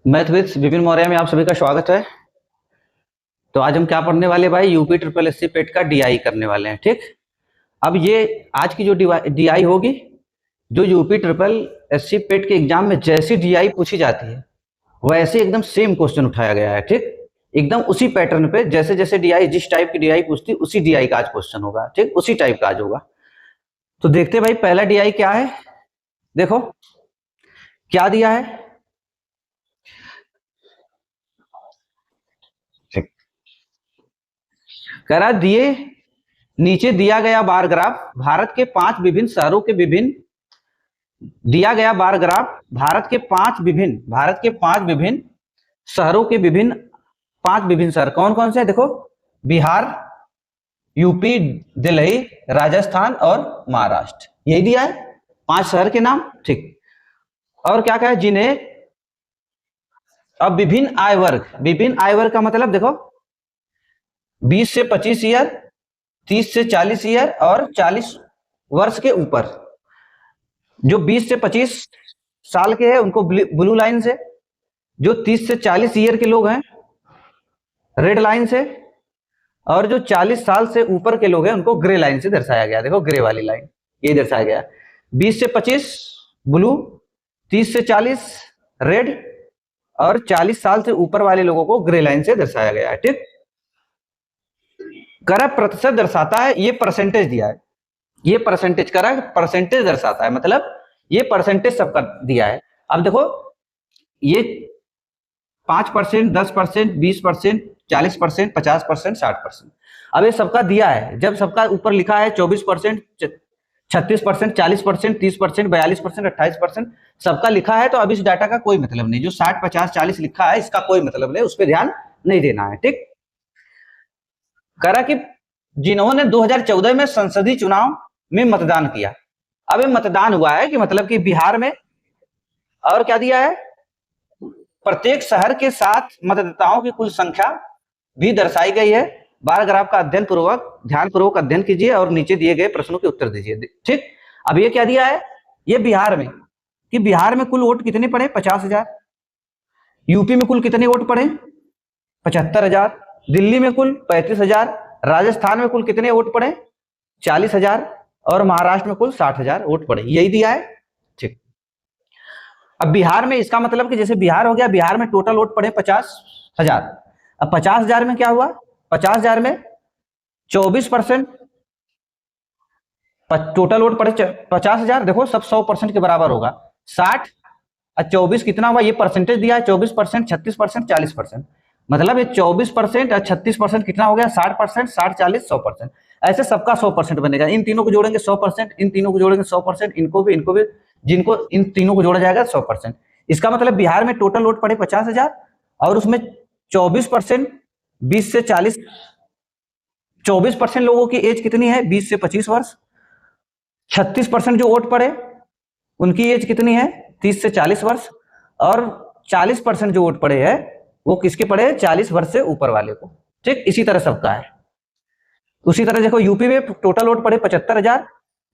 Math with Vipin Maurya में आप सभी का स्वागत है। तो आज हम क्या पढ़ने वाले भाई, यूपी ट्रिपल एससी पेट का डीआई करने वाले हैं। ठीक, अब ये आज की जो डीआई होगी, जो यूपी ट्रिपल एससी पेट के एग्जाम में जैसी डीआई पूछी जाती है वैसे एकदम सेम क्वेश्चन उठाया गया है। ठीक, एकदम उसी पैटर्न पे जैसे जैसे डीआई, जिस टाइप की डीआई पूछती उसी डीआई का आज क्वेश्चन होगा। ठीक, उसी टाइप का आज होगा। तो देखते भाई पहला डीआई क्या है। देखो क्या दिया है। कह रहा दिए नीचे दिया गया बार ग्राफ भारत के 5 विभिन्न शहरों के विभिन्न दिया गया बार ग्राफ भारत के पांच विभिन्न शहरों के विभिन्न 5 विभिन्न शहर कौन कौन से हैं। देखो बिहार, यूपी, दिल्ली, राजस्थान और महाराष्ट्र, यही दिया है 5 शहर के नाम। ठीक, और क्या कहा है, जिन्हें अब विभिन्न आय वर्ग का मतलब देखो 20 से 25 ईयर, 30 से 40 ईयर और 40 वर्ष के ऊपर। जो 20 से 25 साल के हैं उनको ब्लू लाइन से, जो 30 से 40 ईयर के लोग हैं रेड लाइन से, और जो 40 साल से ऊपर के लोग हैं उनको ग्रे लाइन से दर्शाया गया। देखो ग्रे वाली लाइन ये दर्शाया गया। 20 से 25 ब्लू, 30 से 40 रेड और 40 साल से ऊपर वाले लोगों को ग्रे लाइन से दर्शाया गया है। ठीक, करा प्रतिशत दर्शाता है, ये परसेंटेज दिया है, ये परसेंटेज करा परसेंटेज दर्शाता है, मतलब ये परसेंटेज सबका दिया है। अब देखो ये 5%, 10%, 20%, 40%, 50%, 60%, अब ये सबका दिया है। जब सबका ऊपर लिखा है 24%, 36%, 40%, 30%, 42%, 28% सबका लिखा है, तो अब इस डाटा का कोई मतलब नहीं। जो 60, 50, 40 लिखा है इसका कोई मतलब नहीं, उस पर ध्यान नहीं देना है। ठीक, करा कि जिन्होंने 2014 में संसदीय चुनाव में मतदान किया, अब ये मतदान हुआ है कि मतलब कि बिहार में, और क्या दिया है, प्रत्येक शहर के साथ मतदाताओं की कुल संख्या भी दर्शाई गई है। बार ग्राफ का ध्यान पूर्वक अध्ययन कीजिए और नीचे दिए गए प्रश्नों के उत्तर दीजिए। ठीक, अब ये क्या दिया है, ये बिहार में, कि बिहार में कुल वोट कितने पड़े 50,000, यूपी में कुल कितने वोट पड़े 75,000, दिल्ली में कुल 35,000, राजस्थान में कुल कितने वोट पड़े 40,000 और महाराष्ट्र में कुल 60,000 वोट पड़े, यही दिया है। ठीक, अब बिहार में इसका मतलब कि जैसे बिहार हो गया, बिहार में टोटल वोट पड़े 50,000। अब 50,000 में क्या हुआ, 50,000 में 24%, टोटल वोट पड़े 50,000, देखो सब 100% के बराबर होगा। 60 और 24 कितना हुआ, ये परसेंटेज दिया है 24%, 36%, 40%, मतलब ये 24% और 36% कितना हो गया 60%, 60, 40, 100%। ऐसे सबका 100% बनेगा। इन तीनों को जोड़ेंगे 100%, इन तीनों को जोड़ेंगे 100%, इनको भी, जिनको इन तीनों को जोड़ा जाएगा 100%। इसका मतलब बिहार में टोटल वोट पड़े 50,000 और उसमें 24%, 20 से 40, 24% लोगों की एज कितनी है 20 से 25 वर्ष। 36% जो वोट पड़े उनकी एज कितनी है 30 से 40 वर्ष, और 40% जो वोट पड़े हैं वो किसके पड़े 40 वर्ष से ऊपर वाले को। ठीक, इसी तरह सबका है। उसी तरह देखो यूपी में टोटल वोट पड़े 75,000,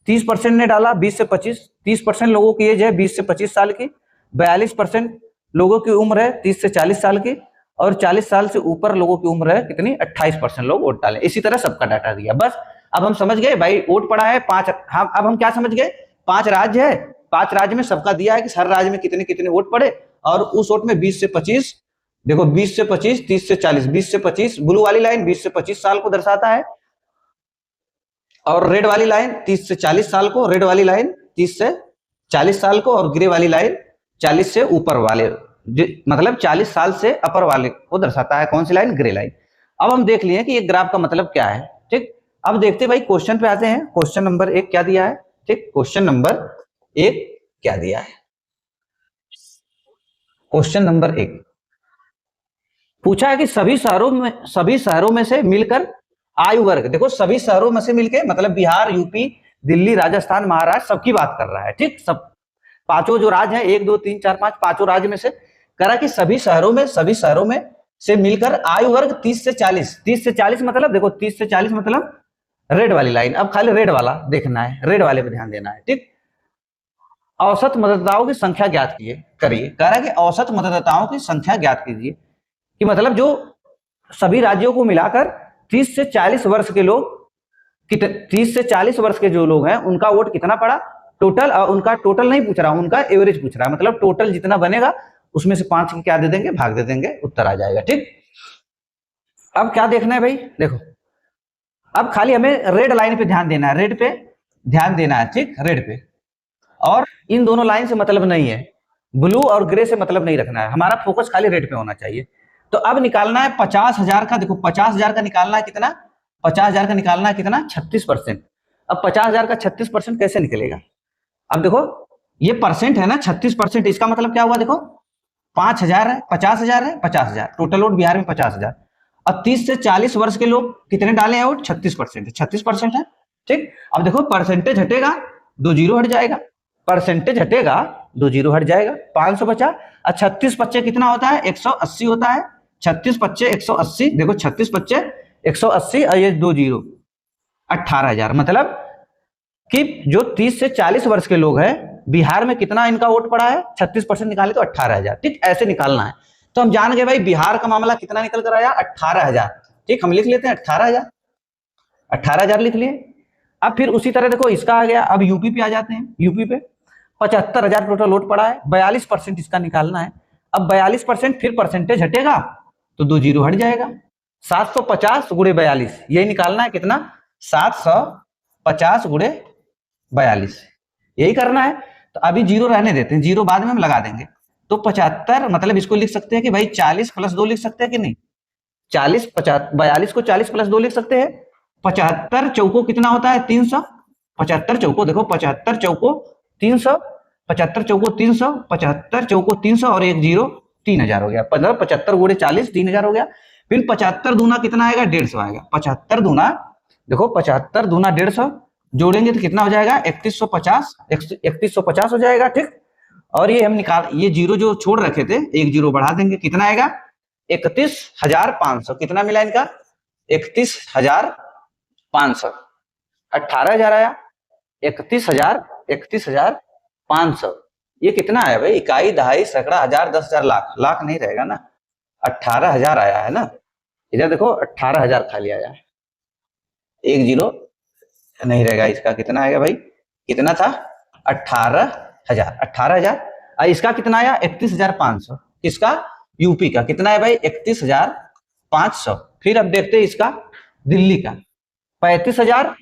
30% ने डाला 20 से 25, 30% लोगों की एज है 20 से 25 साल की, 42% लोगों की उम्र है 30 से 40 साल की, और 40 साल से ऊपर लोगों की उम्र है कितनी 28% लोग वोट डाले। इसी तरह सबका डाटा दिया। बस अब हम समझ गए भाई, वोट पड़ा है 5। अब हम क्या समझ गए, 5 राज्य है, 5 राज्य में सबका दिया है कि हर राज्य में कितने कितने वोट पड़े, और उस वोट में 20 से 25, देखो 20 से 25, 30 से 40, 20 से 25 ब्लू वाली लाइन 20 से 25 साल को दर्शाता है, और रेड वाली लाइन 30 से 40 साल को, रेड वाली लाइन 30 से 40 साल को, और ग्रे वाली लाइन 40 से ऊपर वाले, मतलब 40 साल से अपर वाले को दर्शाता है। कौन सी लाइन, ग्रे लाइन। अब हम देख लिए कि ये ग्राफ का मतलब क्या है। ठीक, अब देखते भाई क्वेश्चन पे आते हैं। क्वेश्चन नंबर 1 क्या दिया है। ठीक, क्वेश्चन नंबर 1 क्या दिया है। क्वेश्चन नंबर 1 पूछा है कि सभी शहरों में से मिलकर आयु वर्ग, देखो सभी शहरों में से मिलकर मतलब बिहार, यूपी, दिल्ली, राजस्थान, महाराष्ट्र सबकी बात कर रहा है। ठीक, सब पांचों जो राज्य हैं 1, 2, 3, 4, 5 पांचों राज्य में से करा कि सभी शहरों में से मिलकर आयु वर्ग 30 से 40, 30 से 40 मतलब देखो 30 से 40 मतलब रेड वाली लाइन। अब खाली रेड वाला देखना है, रेड वाले पे ध्यान देना है। ठीक, औसत मतदाताओं की संख्या ज्ञात करिए। कह रहा है कि औसत मतदाताओं की संख्या ज्ञात कीजिए, कि मतलब जो सभी राज्यों को मिलाकर 30 से 40 वर्ष के लोग, 30 से 40 वर्ष के जो लोग हैं उनका वोट कितना पड़ा टोटल, और उनका टोटल नहीं पूछ रहा, उनका एवरेज पूछ रहा है, मतलब टोटल जितना बनेगा उसमें से 5 की क्या दे देंगे, भाग दे देंगे, उत्तर आ जाएगा। ठीक, अब क्या देखना है भाई, देखो अब खाली हमें रेड लाइन पे ध्यान देना है, रेड पे ध्यान देना है, ठीक, रेड पे, और इन दोनों लाइन से मतलब नहीं है, ब्लू और ग्रे से मतलब नहीं रखना है, हमारा फोकस खाली रेड पे होना चाहिए। तो अब निकालना है 50,000 का, देखो 50,000 का निकालना है कितना, 50,000 का निकालना है कितना, 36%। अब 50,000 का 36% कैसे निकलेगा, अब देखो ये परसेंट है ना, 36%, इसका मतलब क्या हुआ, देखो 5,000 है, 50,000 है, 50,000 टोटल वोट बिहार में 50,000। अब 30 से 40 वर्ष के लोग कितने डाले हैं वोट, 36%, 36% है। ठीक, अब देखो परसेंटेज हटेगा, 2 जीरो हट जाएगा, परसेंटेज हटेगा, 2 जीरो हट जाएगा, 500 बचा। और 36 पच्चे कितना होता है, 180 होता है, 36 पच्चे 180, देखो 36 पच्चे 180 और ये 2 जीरो, 18,000। मतलब कि जो 30 से 40 वर्ष के लोग हैं बिहार में कितना इनका वोट पड़ा है, 36% निकाले तो 18,000। ठीक, ऐसे निकालना है। तो हम जान गए भाई बिहार का मामला कितना निकल कर आया, 18,000। ठीक, हम लिख लेते हैं 18,000, 18,000 लिख लिए। अब फिर उसी तरह देखो इसका आ गया, अब यूपी पे आ जाते हैं, यूपी पे 75,000 टोटल वोट पड़ा है, 42% इसका निकालना है। अब 42% फिर परसेंटेज हटेगा तो 2 जीरो हट जाएगा, 750 गुणे 42, यही निकालना है कितना, 750 गुणे 42, यही करना है। तो अभी जीरो रहने देते हैं, जीरो बाद में हम लगा देंगे। तो 75, मतलब इसको लिख सकते हैं कि भाई 40 प्लस 2 लिख सकते हैं कि नहीं, 40 50 42 को 40 प्लस 2 लिख सकते हैं। 75 चौको कितना होता है, 300, 75 चौको देखो 75 चौको 300, 75 चौको 300, 75 चौको 300 और एक जीरो 3,000 हो गया, 75 गुणे 40 3,000 हो गया। फिर 75 दूना कितना आएगा, 150 आएगा, 75 दूना देखो 75 दूना 150, जोड़ेंगे तो कितना हो जाएगा, 3150, 3150 हो जाएगा। ठीक, और ये हम निकाल, ये जीरो जो छोड़ रखे थे एक जीरो बढ़ा देंगे, कितना आएगा, 31,500, कितना मिला इनका, 31,500, 18,000 आया, 31,000, 31,500, ये कितना आया भाई, इकाई दहाई सैकड़ा हजार 10,000 लाख, लाख नहीं रहेगा ना, 18,000 आया है ना, इधर देखो 18,000 खाली आया है, एक जीरो नहीं रहेगा, इसका कितना आएगा भाई, कितना था, 18,000, 18,000। इसका कितना आया, 31,500, किसका, यूपी का कितना है भाई, 31,500। फिर अब देखते हैं इसका दिल्ली का 35,000,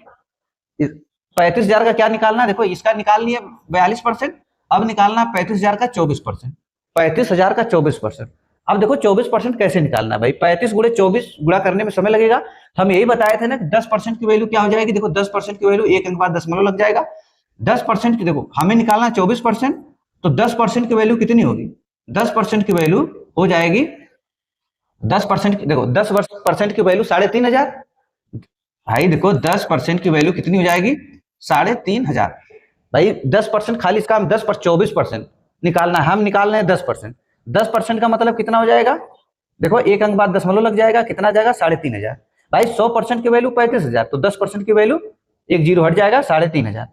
35,000 का क्या निकालना है, देखो इसका निकाल लिया 42%, अब निकालना 35,000 का 24%, 35,000 का 24%। अब देखो 24% कैसे निकालना है भाई, 35 गुणे 24 गुणा करने में समय लगेगा। हम यही बताए थे ना कि 10% की वैल्यू क्या हो जाएगी, देखो 10% की वैल्यू एक अंक बाद दशमलव लग जाएगा। 10% की देखो हमें निकालना 24%, तो 10% की वैल्यू कितनी होगी, 10% की वैल्यू हो जाएगी, 10% देखो 10% की वैल्यू 3,500 भाई, देखो 10% की वैल्यू कितनी हो जाएगी, 3,500 भाई। 10% खाली इसका हम 10 पर 24% निकालना है, हम निकाल रहे हैं 10%, 10% का मतलब कितना हो जाएगा, देखो एक अंक बाद दशमलव लग जाएगा, कितना जाएगा, 3,500 भाई। 100% की वैल्यू 35,000, तो 10% की वैल्यू एक जीरो हट जाएगा, 3,500।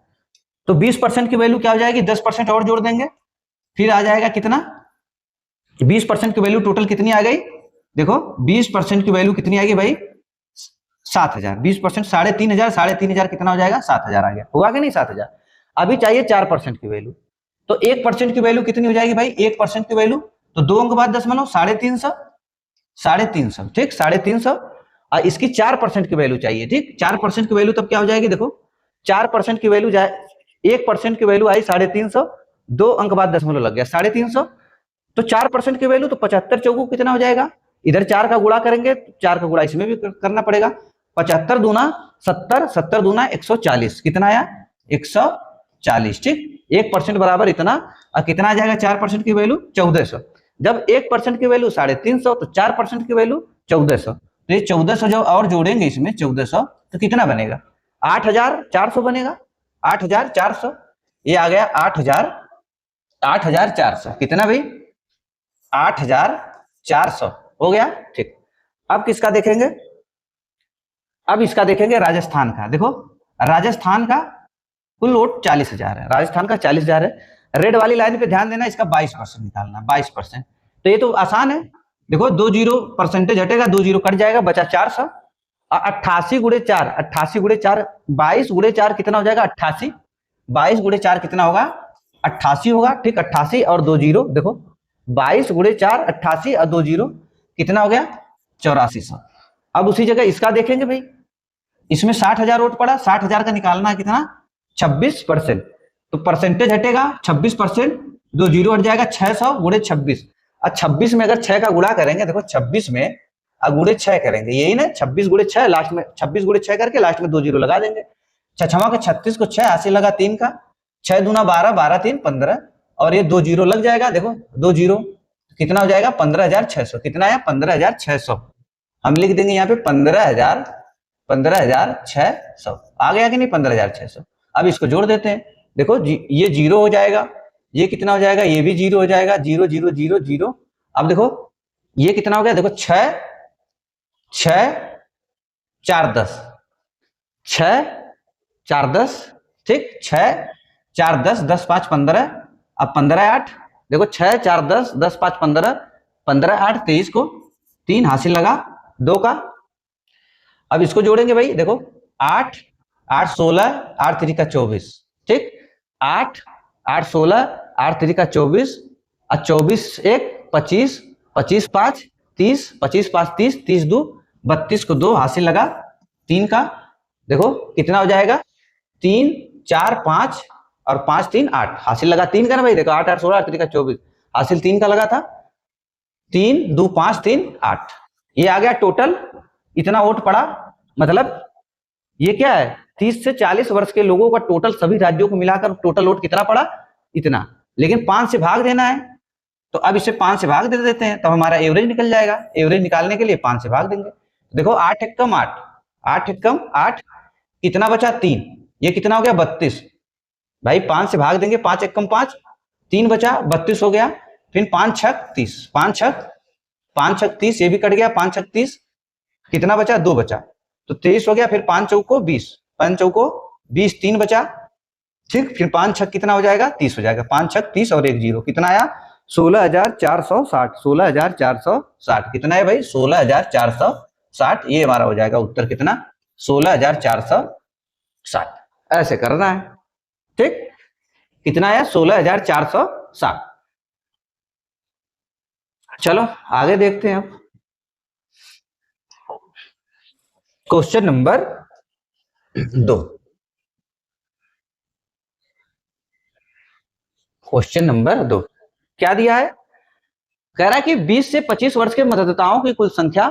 तो 20% की वैल्यू क्या हो जाएगी, 10% और जोड़ देंगे, फिर आ जाएगा कितना, 20% की वैल्यू टोटल कितनी आ गई, देखो 20% की वैल्यू कितनी आएगी भाई, 7,000, 20% 3,500, 3,500 कितना हो जाएगा, 7,000 आ गया, हुआ कि नहीं 7,000। अभी चाहिए 4% की वैल्यू, तो 1% की वैल्यू कितनी हो जाएगी भाई, 1% की वैल्यू तो 2 अंक बाद दशमलव, 350, 350, ठीक 350। और इसकी 4% की वैल्यू चाहिए, ठीक 4% की वैल्यू तब क्या हो जाएगी, देखो 4% की वैल्यू जाए, 1% की वैल्यू आई 350, 2 अंक बाद दशमलव लग गया 350, तो 4% की वैल्यू तो 75 चौको कितना हो जाएगा, इधर 4 का गुणा करेंगे, 4 का गुणा इसमें भी करना पड़ेगा, 75 दूना 70, 70 दूना 140, कितना आया, 140। ठीक, 1% बराबर इतना, और कितना आ जाएगा 4% की वैल्यू 1,400। जब 1% की वैल्यू 350, तो 4% की वैल्यू 1,400, तो ये 1,400 जब और जोड़ेंगे इसमें 1,400 तो कितना बनेगा, 8,400 बनेगा, 8,400, ये आ गया 8,400, कितना भाई, 8,400 हो गया। ठीक, अब किसका देखेंगे, अब इसका देखेंगे राजस्थान का। देखो राजस्थान का कुल वोट 40,000 है, राजस्थान का 40,000 है। रेड वाली लाइन पे ध्यान देना, इसका 22% निकालना, 22%। तो ये तो आसान है, देखो 2 जीरो परसेंटेज हटेगा, 2 जीरो कट जाएगा, बचा 400। 88 गुड़े 4, 88 गुड़े 4, 22 गुड़े 4 कितना हो जाएगा 88, 22 गुड़े 4 कितना होगा 88 होगा, ठीक। 88 और 2 जीरो, देखो 22 गुड़े 4 88 और 2 जीरो कितना हो गया 8400। अब उसी जगह इसका देखेंगे भाई, इसमें 60,000 वोट पड़ा, 60,000 का निकालना है कितना 26%। तो परसेंटेज हटेगा 26%, 2 जीरो हट जाएगा 600 गुड़े 26। और 26 में अगर 6 का गुणा करेंगे, देखो 26 में गुड़े 6 करेंगे, यही ना 26 गुड़े 6, लास्ट में 26 गुड़े 6 करके लास्ट में 2 जीरो लगा देंगे। छछमा के 36 को 6 80 लगा 3 का, 6 दूना 12, 12 3 15, और ये 2 जीरो लग जाएगा, देखो 2 जीरो कितना हो जाएगा 15,600। कितना है 15,600, हम लिख देंगे यहाँ पे 15,600 आ गया कि नहीं 15,600। अब इसको जोड़ देते हैं, देखो ये जीरो हो जाएगा, ये कितना हो जाएगा, ये भी जीरो हो जाएगा, 0 0 0 0। अब देखो ये कितना हो गया, देखो 6 6 4 10, 6 4 10, ठीक 6 4 10, 10 5 15, अब 15 8, देखो 6 4 10, 10 5 15, 15 8 23 को 3 हासिल लगा 2 का। अब इसको जोड़ेंगे भाई, देखो 8 8 16, 8 3 का 24, ठीक 8 8 16, 8 3 का 24, और 24 1 25, 25 5 30, 25 5 30, 30 2 32 को 2 हासिल लगा 3 का, देखो कितना हो जाएगा 3 4 5 और 5 3 8 हासिल लगा 3 का ना भाई, देखो 8 8 16, 8 3 का 24 हासिल 3 का लगा था, 3 2 5 3 8, ये आ गया टोटल, इतना वोट पड़ा। मतलब ये क्या है 30 से 40 वर्ष के लोगों का टोटल सभी राज्यों को मिलाकर टोटल वोट कितना पड़ा इतना, लेकिन 5 से भाग देना है, तो अब इसे 5 से भाग दे देते हैं, तो हमारा एवरेज निकल जाएगा। एवरेज निकालने के लिए 5 से भाग देंगे, देखो 8 एक कम 8, 8 एक कम 8, कितना बचा 3, ये कितना हो गया 32, भाई 5 से भाग देंगे, 5 एक कम 5, 3 बचा 32 हो गया, फिर 5 6 30, 5 6 30, ये भी कट गया, 5 6 30, कितना बचा 2 बचा, तो 23 हो गया, फिर 5 चौको 20, 5 चौको 20, 3 बचा, ठीक, फिर 5 6 कितना हो जाएगा 30 हो जाएगा, 5 6 30 और 1 जीरो कितना आया 16,460, 16,460 कितना है भाई 16,460, ये हमारा हो जाएगा उत्तर कितना 16,460, ऐसे करना है, ठीक कितना आया 16,460। चलो आगे देखते हैं अब क्वेश्चन नंबर 2। क्वेश्चन नंबर 2 क्या दिया है, कह रहा है कि 20 से 25 वर्ष के मतदाताओं की कुल संख्या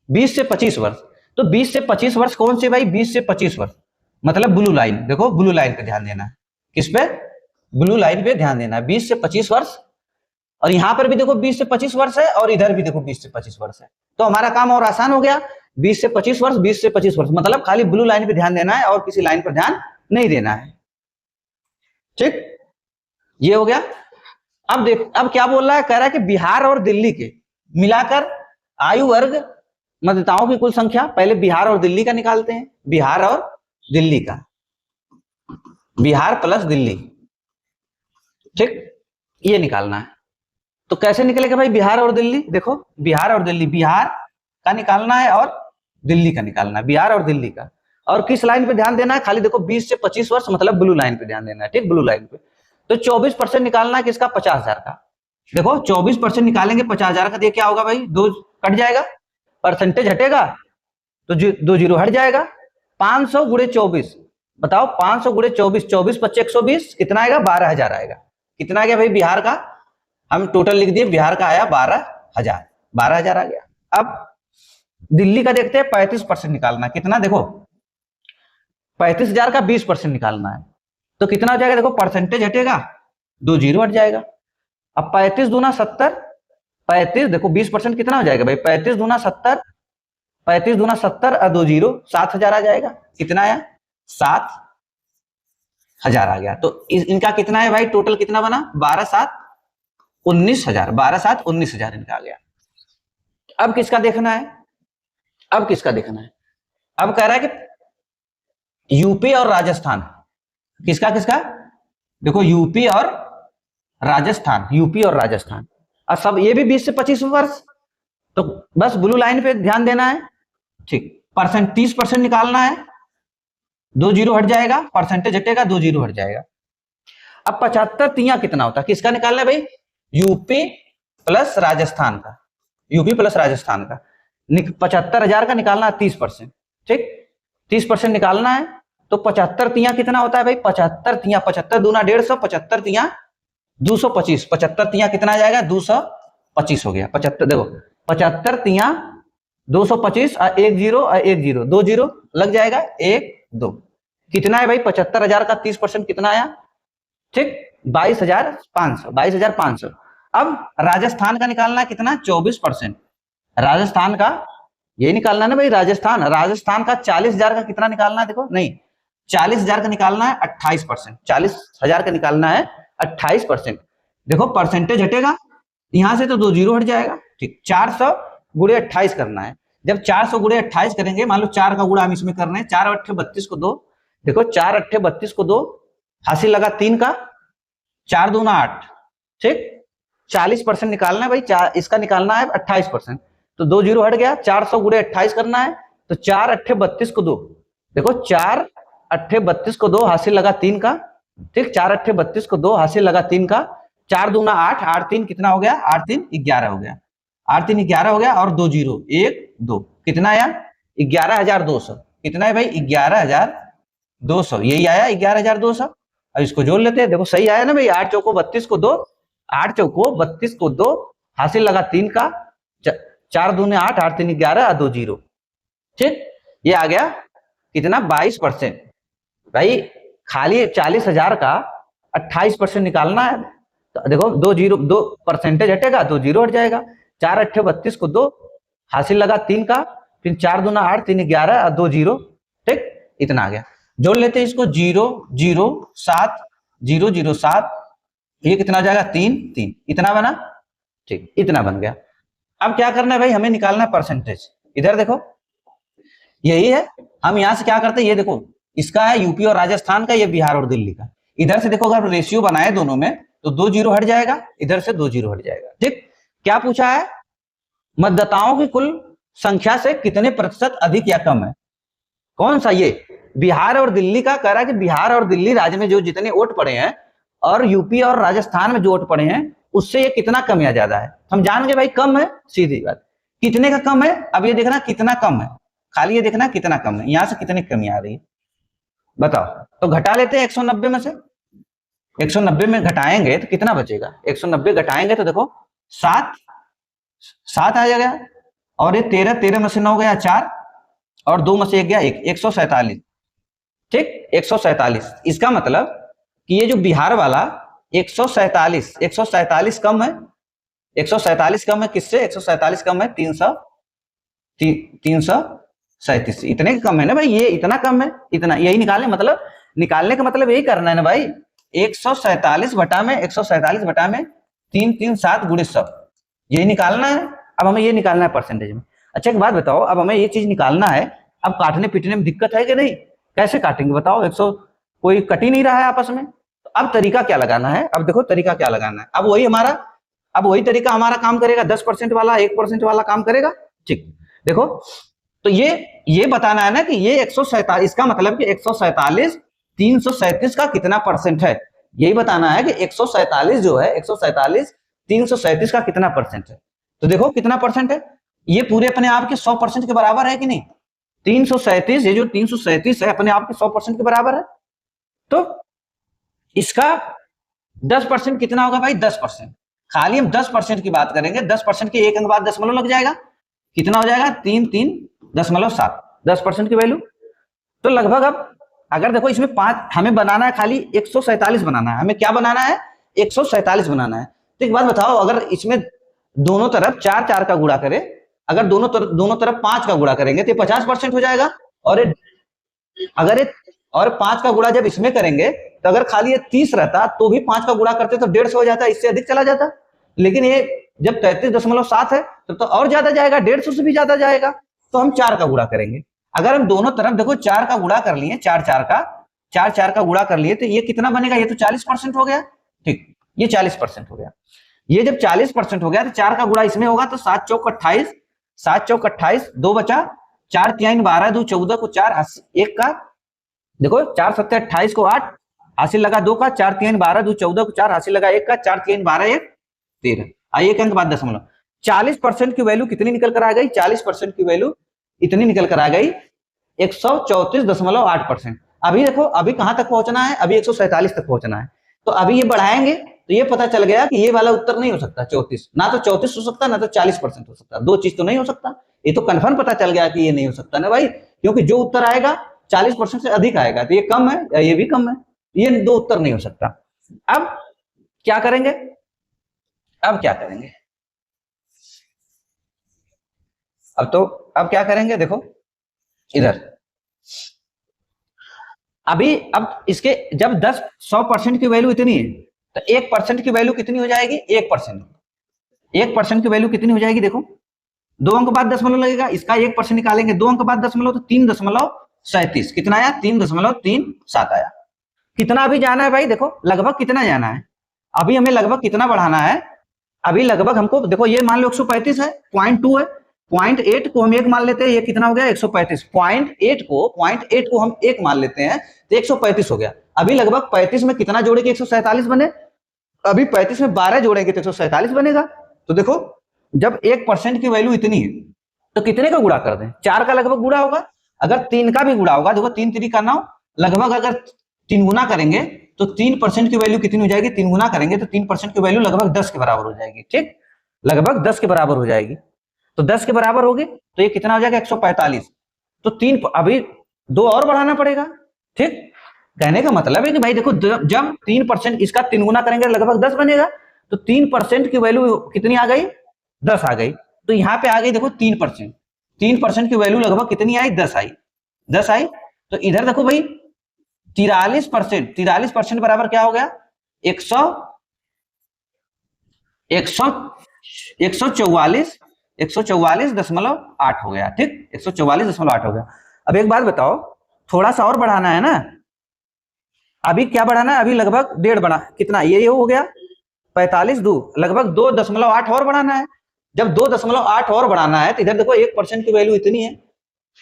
20 से 25 वर्ष, तो 20 से 25 वर्ष कौन से भाई 20 से 25 वर्ष मतलब ब्लू लाइन, देखो ब्लू लाइन पे ध्यान देना है, किस पे ब्लू लाइन पे ध्यान देना है, 20 से 25 वर्ष, और यहां पर भी देखो 20 से 25 वर्ष है, और इधर भी देखो 20 से 25 वर्ष है, तो हमारा काम और आसान हो गया, 20 से 25 वर्ष, 20 से 25 वर्ष मतलब खाली ब्लू लाइन पे ध्यान देना है और किसी लाइन पर ध्यान नहीं देना है, ठीक ये हो गया। अब देख, अब क्या बोल रहा है, कह रहा है कि बिहार और दिल्ली के मिलाकर आयु वर्ग मतदाताओं की कुल संख्या, पहले बिहार और दिल्ली का निकालते हैं, बिहार और दिल्ली का, बिहार प्लस दिल्ली, ठीक ये निकालना है, तो कैसे निकलेगा भाई बिहार और दिल्ली, देखो बिहार और दिल्ली, बिहार का निकालना है और दिल्ली का निकालना है, बिहार और दिल्ली का, और किस लाइन पे ध्यान देना है, खाली देखो 20 से 25 वर्ष मतलब ब्लू लाइन पे ध्यान देना है, ठीक ब्लू लाइन पे, तो 24% निकालना है किसका 50,000 का, देखो 24% निकालेंगे 50,000 का, ये क्या होगा भाई 2 कट जाएगा, परसेंटेज हटेगा तो 2 जीरो हट जाएगा, 500 गुड़े 24, बताओ 500 गुड़े 24, 24 25 120 कितना आएगा 12,000 आएगा, कितना आ गया भाई बिहार का, हम टोटल लिख दिए, बिहार का आया 12,000, 12,000 आ गया। अब दिल्ली का देखते हैं, 35% निकालना है, कितना देखो 35,000 का 20% निकालना है, तो कितना हो जाएगा, देखो परसेंटेज हटेगा 2 जीरो हट जाएगा, अब 35 दूना 70, 35 देखो 20% कितना हो जाएगा भाई 35 दूना 70, 35 दूना 70 और 2 जीरो 7,000 आ जाएगा, कितना आया 7,000 आ गया, तो इनका कितना है भाई टोटल कितना बना 12 7 19,000, 12 7 19,000 इनका आ गया। अब किसका देखना है, अब किसका देखना है, अब कह रहा है कि यूपी और राजस्थान, किसका किसका देखो यूपी और राजस्थान, यूपी और राजस्थान। और सब ये भी 20 से 25 वर्ष, तो बस ब्लू लाइन पे ध्यान देना है। ठीक, परसेंट 30% निकालना है, 2 जीरो हट जाएगा, परसेंटेज हटेगा, 2 जीरो हट जाएगा। अब 75 तिया कितना होता है, किसका निकालना है भाई? यूपी प्लस राजस्थान का, यूपी प्लस राजस्थान का 75,000 का निकालना है 30%। ठीक, 30% निकालना है, तो 75 तिया कितना होता है भाई? 75 तिया, 75 दूना 150, 75 तिया 225, 75 तिया कितना आ जाएगा? 225 हो गया। 75 देखो, 75 तिया 225 और 1 जीरो और 1 जीरो, 2 जीरो लग जाएगा, 1 2 कितना है भाई? 75,000 का 30% कितना आया? ठीक, 22,500, 22,500। अब राजस्थान का निकालना है कितना? 24%। राजस्थान का ये निकालना है ना भाई, राजस्थान, राजस्थान का 40,000 का कितना निकालना है? देखो, नहीं, 40,000 का निकालना है 28%, 40,000 का निकालना है 28%। देखो परसेंटेज हटेगा, यहां से तो 2 जीरो हट जाएगा। ठीक, 400 गुणे 28 करना है। जब 400 गुणे 28 करेंगे, मान लो 4 का गुणा हम इसमें कर रहे हैं, 4 अट्ठे 32 को 2, देखो 4 अट्ठे 32 को 2, हासिल लगा 3 का, 4 दूना 8। ठीक, 40% निकालना है भाई, इसका निकालना है 28%, तो 2 जीरो हट गया। 400 गुणे 28 करना है, तो 4 अट्ठे 32 को 2, देखो 4 अट्ठे 32 को 2, हासिल लगा 3 का। ठीक, 4 अट्ठे 32 को 2, हासिल लगा 3 का, 4 दूना 8, 8 3 कितना हो गया? 8 3 11 हो गया, 8 3 11 हो गया, और 2 जीरो 1 2 कितना आया? 11,200। कितना है भाई? 11,200, यही आया 11,200। अब इसको जोड़ लेते हैं, देखो सही आया ना भाई, 8 चौको 32 को 2, 8 चौको 32 को 2, हासिल लगा 3 का, 4 दूने 8, 8 3 11 और 2 जीरो। ठीक, ये आ गया कितना? 22%। भाई खाली 40,000 का 28% निकालना है, तो देखो 2 जीरो, 2 परसेंटेज हटेगा, 2 जीरो हट जाएगा। 4 अट्ठे 32 को 2, हासिल लगा 3 का, फिर 4 दूना 8 3 11 और 2 जीरो। ठीक, इतना आ गया। जोड़ लेते हैं इसको, 0 0 7 0 0 7, ये कितना हो जाएगा? 3 3, इतना बना। ठीक, इतना बन गया। अब क्या करना है भाई? हमें निकालना है परसेंटेज। इधर देखो, यही है, हम यहां से क्या करते हैं, ये देखो, इसका है यूपी और राजस्थान का, ये बिहार और दिल्ली का। इधर से देखो, अगर रेशियो बनाए दोनों में, तो 2 जीरो हट जाएगा, इधर से 2 जीरो हट जाएगा। ठीक, क्या पूछा है? मतदाताओं की कुल संख्या से कितने प्रतिशत अधिक या कम है? कौन सा? ये बिहार और दिल्ली का कह रहा है कि बिहार और दिल्ली राज्य में जो जितने वोट पड़े हैं, और यूपी और राजस्थान में जो वोट पड़े हैं, उससे ये कितना कम या ज्यादा है। हम जान गए भाई, कम है, सीधी बात। कितने का कम है? अब ये देखना कितना कम है, खाली ये देखना कितना कम है, यहां से कितनी कमी आ रही है बताओ। तो घटा लेते हैं 190 में से, 190 में घटाएंगे तो कितना बचेगा? 190 घटाएंगे तो देखो 7 7 आ जाएगा, और ये 13 13 में से 9 गया 4, और 2 में से 1 गया 1, 147। ठीक, 147। इसका मतलब कि ये जो बिहार वाला 147, 147 कम है, 147 कम है किससे? 147 कम है 337, इतने कम है ना भाई, ये इतना कम है, इतना, यही निकालने मतलब, निकालने का मतलब यही करना है ना भाई, 147 बटा में 147 बटा में 337 गुणे 100, यही निकालना है। अब हमें ये निकालना है परसेंटेज में। अच्छा एक बात बताओ, अब हमें ये चीज निकालना है, अब काटने पीटने में दिक्कत है कि नहीं? कैसे काटेंगे बताओ? 100 कोई कट ही नहीं रहा है आपस में, तो अब तरीका क्या लगाना है? अब देखो तरीका क्या लगाना है, अब वही तरीका हमारा काम करेगा, 10% वाला 1% वाला काम करेगा। ठीक, देखो, तो ये बताना है ना कि ये 147, इसका मतलब कि 147 337 का कितना परसेंट है, यही बताना है कि 147 जो है, 147 337 का कितना परसेंट है। तो देखो कितना परसेंट है, ये पूरे अपने आप के 100% के बराबर है कि नहीं? 337, ये जो 337 है अपने आप के 100% के बराबर है, तो इसका 10% कितना होगा भाई? 10%। खाली हम 10% की बात करेंगे, 10% के एक अंक बाद दशमलव लग जाएगा, कितना हो जाएगा? 3.3.7, 10% की वैल्यू। तो लगभग, अब अगर देखो इसमें 5 हमें बनाना है, खाली 147 बनाना है, हमें क्या बनाना है? 147 बनाना है। तो एक बात बताओ, अगर इसमें दोनों तरफ 4 4 का गुणा करें, अगर दोनों तरफ 5 का गुणा करेंगे तो 50% हो जाएगा, और अगर और 5 का गुणा जब इसमें करेंगे, तो अगर खाली ये 30 रहता तो भी 5 का गुणा करते तो 150 हो जाता, इससे अधिक चला जाता। लेकिन ये जब 33.7 है तो और ज्यादा जाएगा, 150 से भी ज्यादा जाएगा, तो हम 4 का गुणा करेंगे। अगर हम दोनों तरफ देखो 4 का गुणा कर लिए, 4 4 का गुणा कर लिए, तो ये कितना बनेगा? ये तो 40% हो गया। ठीक, ये 40% हो गया। ये जब 40% हो गया तो 4 का गुणा इसमें होगा तो 7 चौक 28, 7 चौक 28, 2 बचा, 4 3 12, 2 14 को 4, 1 का देखो 4 7 28 को 8, हासिल लगा 2 का, 4 3 12, 2 14 को 4, हासिल लगा 1 का, 4 3 12 1 13। आइए एक अंक बाद दशमलव। 40% की वैल्यू कितनी निकल कर आ गई? 40% की वैल्यू इतनी निकल कर आ गई 134.8%। अभी देखो अभी कहां तक पहुंचना है? अभी 147 तक पहुंचना है। तो अभी ये बढ़ाएंगे तो ये पता चल गया कि ये वाला उत्तर नहीं हो सकता 34, ना तो 34 हो सकता ना तो 40% हो सकता। दो चीज तो नहीं हो सकता। ये तो कन्फर्म पता चल गया कि ये नहीं हो सकता ना भाई, क्योंकि जो उत्तर आएगा 40% से अधिक आएगा, तो ये कम है या ये भी कम है, ये दो उत्तर नहीं हो सकता। अब क्या करेंगे? अब क्या करेंगे? अब क्या करेंगे? देखो इधर अभी अब इसके जब 100% की वैल्यू इतनी है तो 1% की वैल्यू कितनी हो जाएगी? 1%। 1% की वैल्यू कितनी हो जाएगी? देखो 2 अंक बाद दशमलव लगेगा, इसका 1% निकालेंगे, 2 अंक बाद दशमलव तो 3.37। कितना आया? 3.37 आया। कितना अभी जाना है भाई? देखो लगभग कितना जाना है, अभी हमें लगभग कितना बढ़ाना है? अभी लगभग हमको देखो ये मान लो 135 है, 0.2 है, 0.8 को हम 1 मान लेते हैं, ये कितना हो गया? 135। 0.8 को हम 1 मान लेते हैं तो 135 हो गया। अभी लगभग 35 में कितना जोड़ेंगे? 147 बने। अभी 35 में 12 जोड़ेंगे तो 147 बनेगा। तो देखो जब 1% की वैल्यू इतनी है तो कितने का गुणा कर दें? 4 का लगभग गुणा होगा। अगर 3 का भी गुणा होगा, देखो 3 3 का 9, लगभग अगर 3 गुना करेंगे तो 3% की वैल्यू कितनी हो जाएगी? 3 गुना करेंगे तो 3% की वैल्यू लगभग 10 के बराबर हो जाएगी। ठीक, लगभग 10 के बराबर हो जाएगी। तो 10 के बराबर होगी तो ये कितना हो जाएगा? 145। तो 3 अभी 2 और बढ़ाना पड़ेगा। ठीक, कहने का मतलब है कि भाई देखो जब 3% इसका 3 गुना करेंगे लगभग 10 बनेगा, तो 3% की वैल्यू कितनी आ गई? 10 आ गई। तो यहाँ पे आ गई देखो 3%। 3% की वैल्यू लगभग कितनी आई? 10 आई। 10 आई। तो इधर देखो भाई 43%, 43% बराबर क्या हो गया? 144.8 हो गया। ठीक, 144.8 हो गया। अब एक बात बताओ, थोड़ा सा और बढ़ाना है ना। अभी क्या बढ़ाना है? अभी लगभग 1.5 बढ़ा, कितना ये हो गया? 45 2, लगभग 2.8 और बढ़ाना है। जब 2.8 और बढ़ाना है तो इधर देखो 1% की वैल्यू इतनी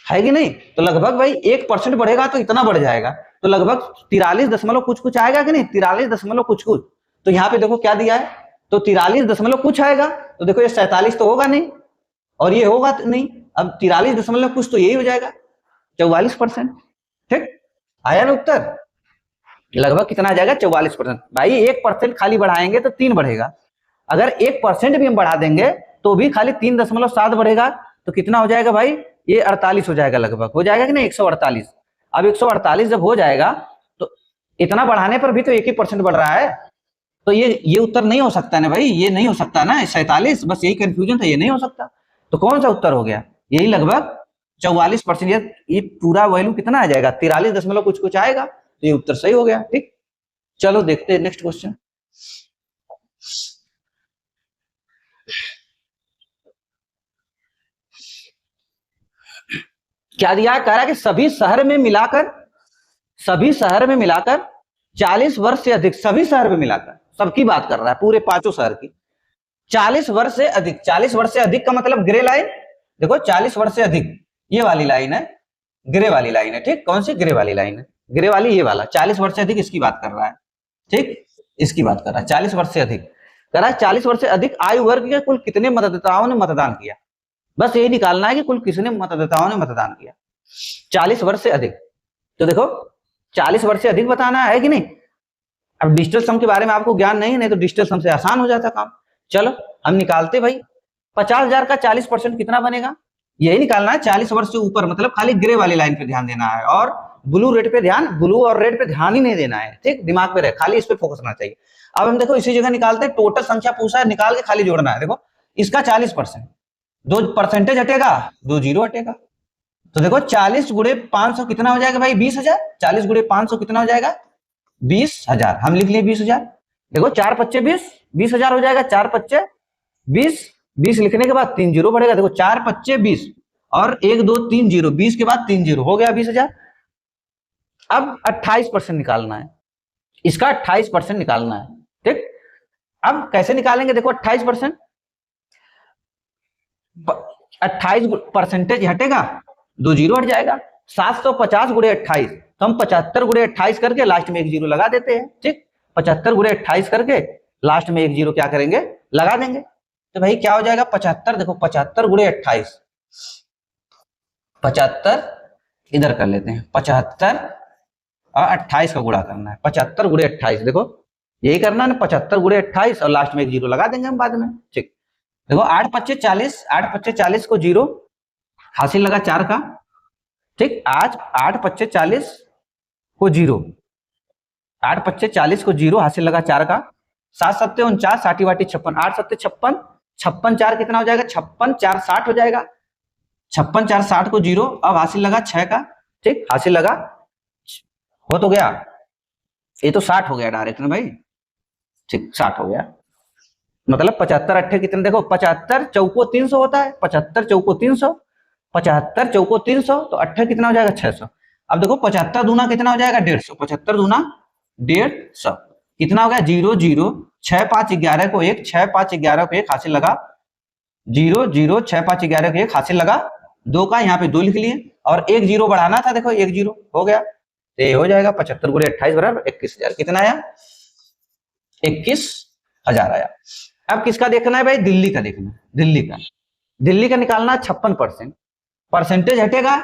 है कि नहीं? तो लगभग भाई 1% बढ़ेगा तो इतना बढ़ जाएगा, तो लगभग 43 दशमलव कुछ कुछ आएगा कि नहीं? 43 दशमलव कुछ कुछ। तो यहाँ पे देखो क्या दिया है, तो 43 दशमलव कुछ आएगा। तो देखो ये 47 तो होगा नहीं और ये होगा तो नहीं। अब 43 दशमलव कुछ तो यही हो जाएगा 44%। ठीक, आया ना उत्तर? लगभग कितना आ जाएगा? 44%। भाई 1% खाली बढ़ाएंगे तो 3 बढ़ेगा, अगर 1% भी हम बढ़ा देंगे तो भी खाली 3.7 बढ़ेगा। तो कितना हो जाएगा भाई? ये 48 हो जाएगा, लगभग हो जाएगा कि नहीं? 148। अब 148 जब हो जाएगा तो इतना बढ़ाने पर भी तो 1% बढ़ रहा है, तो ये उत्तर नहीं हो सकता ना भाई, ये नहीं हो सकता ना 47। बस यही कंफ्यूजन था, ये नहीं हो सकता। तो कौन सा उत्तर हो गया? यही लगभग 44%। ये पूरा वैल्यू कितना आ जाएगा? 43 दशमलव कुछ कुछ आएगा। तो ये उत्तर सही हो गया। ठीक, चलो देखते हैं नेक्स्ट क्वेश्चन। क्या दिया है? कह रहा है कि सभी शहर में मिलाकर 40 वर्ष से अधिक, सभी शहर में मिलाकर, सबकी बात कर रहा है, पूरे 5 शहर की। 40 वर्ष से अधिक, 40 वर्ष से अधिक का मतलब ग्रे लाइन, देखो 40 वर्ष से अधिक ये वाली लाइन है, ग्रे वाली लाइन है। ठीक, कौन सी? ग्रे वाली लाइन है, ग्रे वाली ये वाला 40 वर्ष से अधिक इसकी बात कर रहा है। ठीक, इसकी बात कर रहा है 40 वर्ष से अधिक। कह रहा है 40 वर्ष से अधिक आयु वर्ग के कुल कितने मतदाताओं ने मतदान किया। बस यही निकालना है कि कुल कितने मतदाताओं ने मतदान किया 40 वर्ष से अधिक। तो देखो 40 वर्ष से अधिक बताना है कि नहीं? अब डिजिटल सम के बारे में आपको ज्ञान नहीं तो डिजिटल सम से आसान हो जाता काम। चलो हम निकालते भाई। 50,000 का 40% कितना बनेगा? यही निकालना है। 40 वर्ष से ऊपर मतलब खाली ग्रे वाली लाइन पे ध्यान देना है और ब्लू रेड पे ध्यान, ब्लू और रेड पे ध्यान ही नहीं देना है। ठीक, दिमाग पे रहे, खाली इस पे फोकस करना चाहिए। अब हम देखो इसी जगह निकालते हैं, टोटल संख्या पूछा है, निकाल के खाली जोड़ना है। देखो इसका 40%, 2 परसेंटेज हटेगा, 2 जीरो हटेगा। तो देखो 40 गुणे 500 कितना हो जाएगा भाई? 20,000। 40 गुणे 500 कितना हो जाएगा? 20,000। हम लिख लिए 20,000। देखो 4 पच्चे 20, 20,000 हो जाएगा। 4 पच्चे 20, 20 लिखने के बाद 3 जीरो बढ़ेगा। देखो 4 पच्चे 20 और 1 2 3 जीरो, 20 के बाद 3 जीरो, हो गया 20,000। अब 28% निकालना है, इसका 28% निकालना है। ठीक, अब कैसे निकालेंगे, देखो 28%, 28 परसेंटेज हटेगा, 2 जीरो हट जाएगा, 750 गुणे 28, तो हम 75 गुणे 28 करके लास्ट में एक जीरो लगा देते हैं। ठीक, 75 गुणे 28 करके लास्ट में एक जीरो क्या करेंगे, लगा देंगे। तो भाई क्या हो जाएगा 75, देखो 75 गुणे 28, 75 इधर कर लेते हैं, 75 और 28 का गुणा करना है, 75 गुणे 28, देखो यही करना है ना, 75 गुणे 28 और लास्ट में एक जीरो लगा देंगे हम बाद में। ठीक, देखो 8 पच्चे 40, 8 पच्चे 40 को जीरो हासिल लगा 4 का। ठीक, आज 8 पच्चे 40 को जीरो, 8 पच्चे 40 को जीरो हासिल लगा 4 का, 7 सत्ते 49, 60 वाटी 56, 8 सत्ते 56, 56 4 कितना हो जाएगा, 56 4 60 हो जाएगा, 56 4 60 को जीरो, अब हासिल लगा 6 का। ठीक, हासिल लगा, हो तो गया, ये तो 60 हो गया डायरेक्ट ना भाई। ठीक, 60 हो गया, मतलब 75 अट्ठे कितने, देखो 75 चौको 300 होता है, 75 चौको 300, 75 चौको 300, तो अट्ठे कितना हो जाएगा 600। अब देखो 75 दूना कितना हो जाएगा 150, 75 दूना 150 कितना हो गया, 0 0 6 5 11 को 1, 6 5 11 को 1 हासिल लगा 0 0 6 5 11 को 1 हासिल लगा 2 का, यहाँ पे 2 लिख लिए और एक जीरो बढ़ाना था, देखो एक जीरो हो गया, तो ये हो जाएगा 75 गुणे 28 बराबर 21,000। कितना आया, 21,000 आया। अब किसका देखना है भाई, दिल्ली का देखना है, दिल्ली का निकालना है 56%, परसेंटेज हटेगा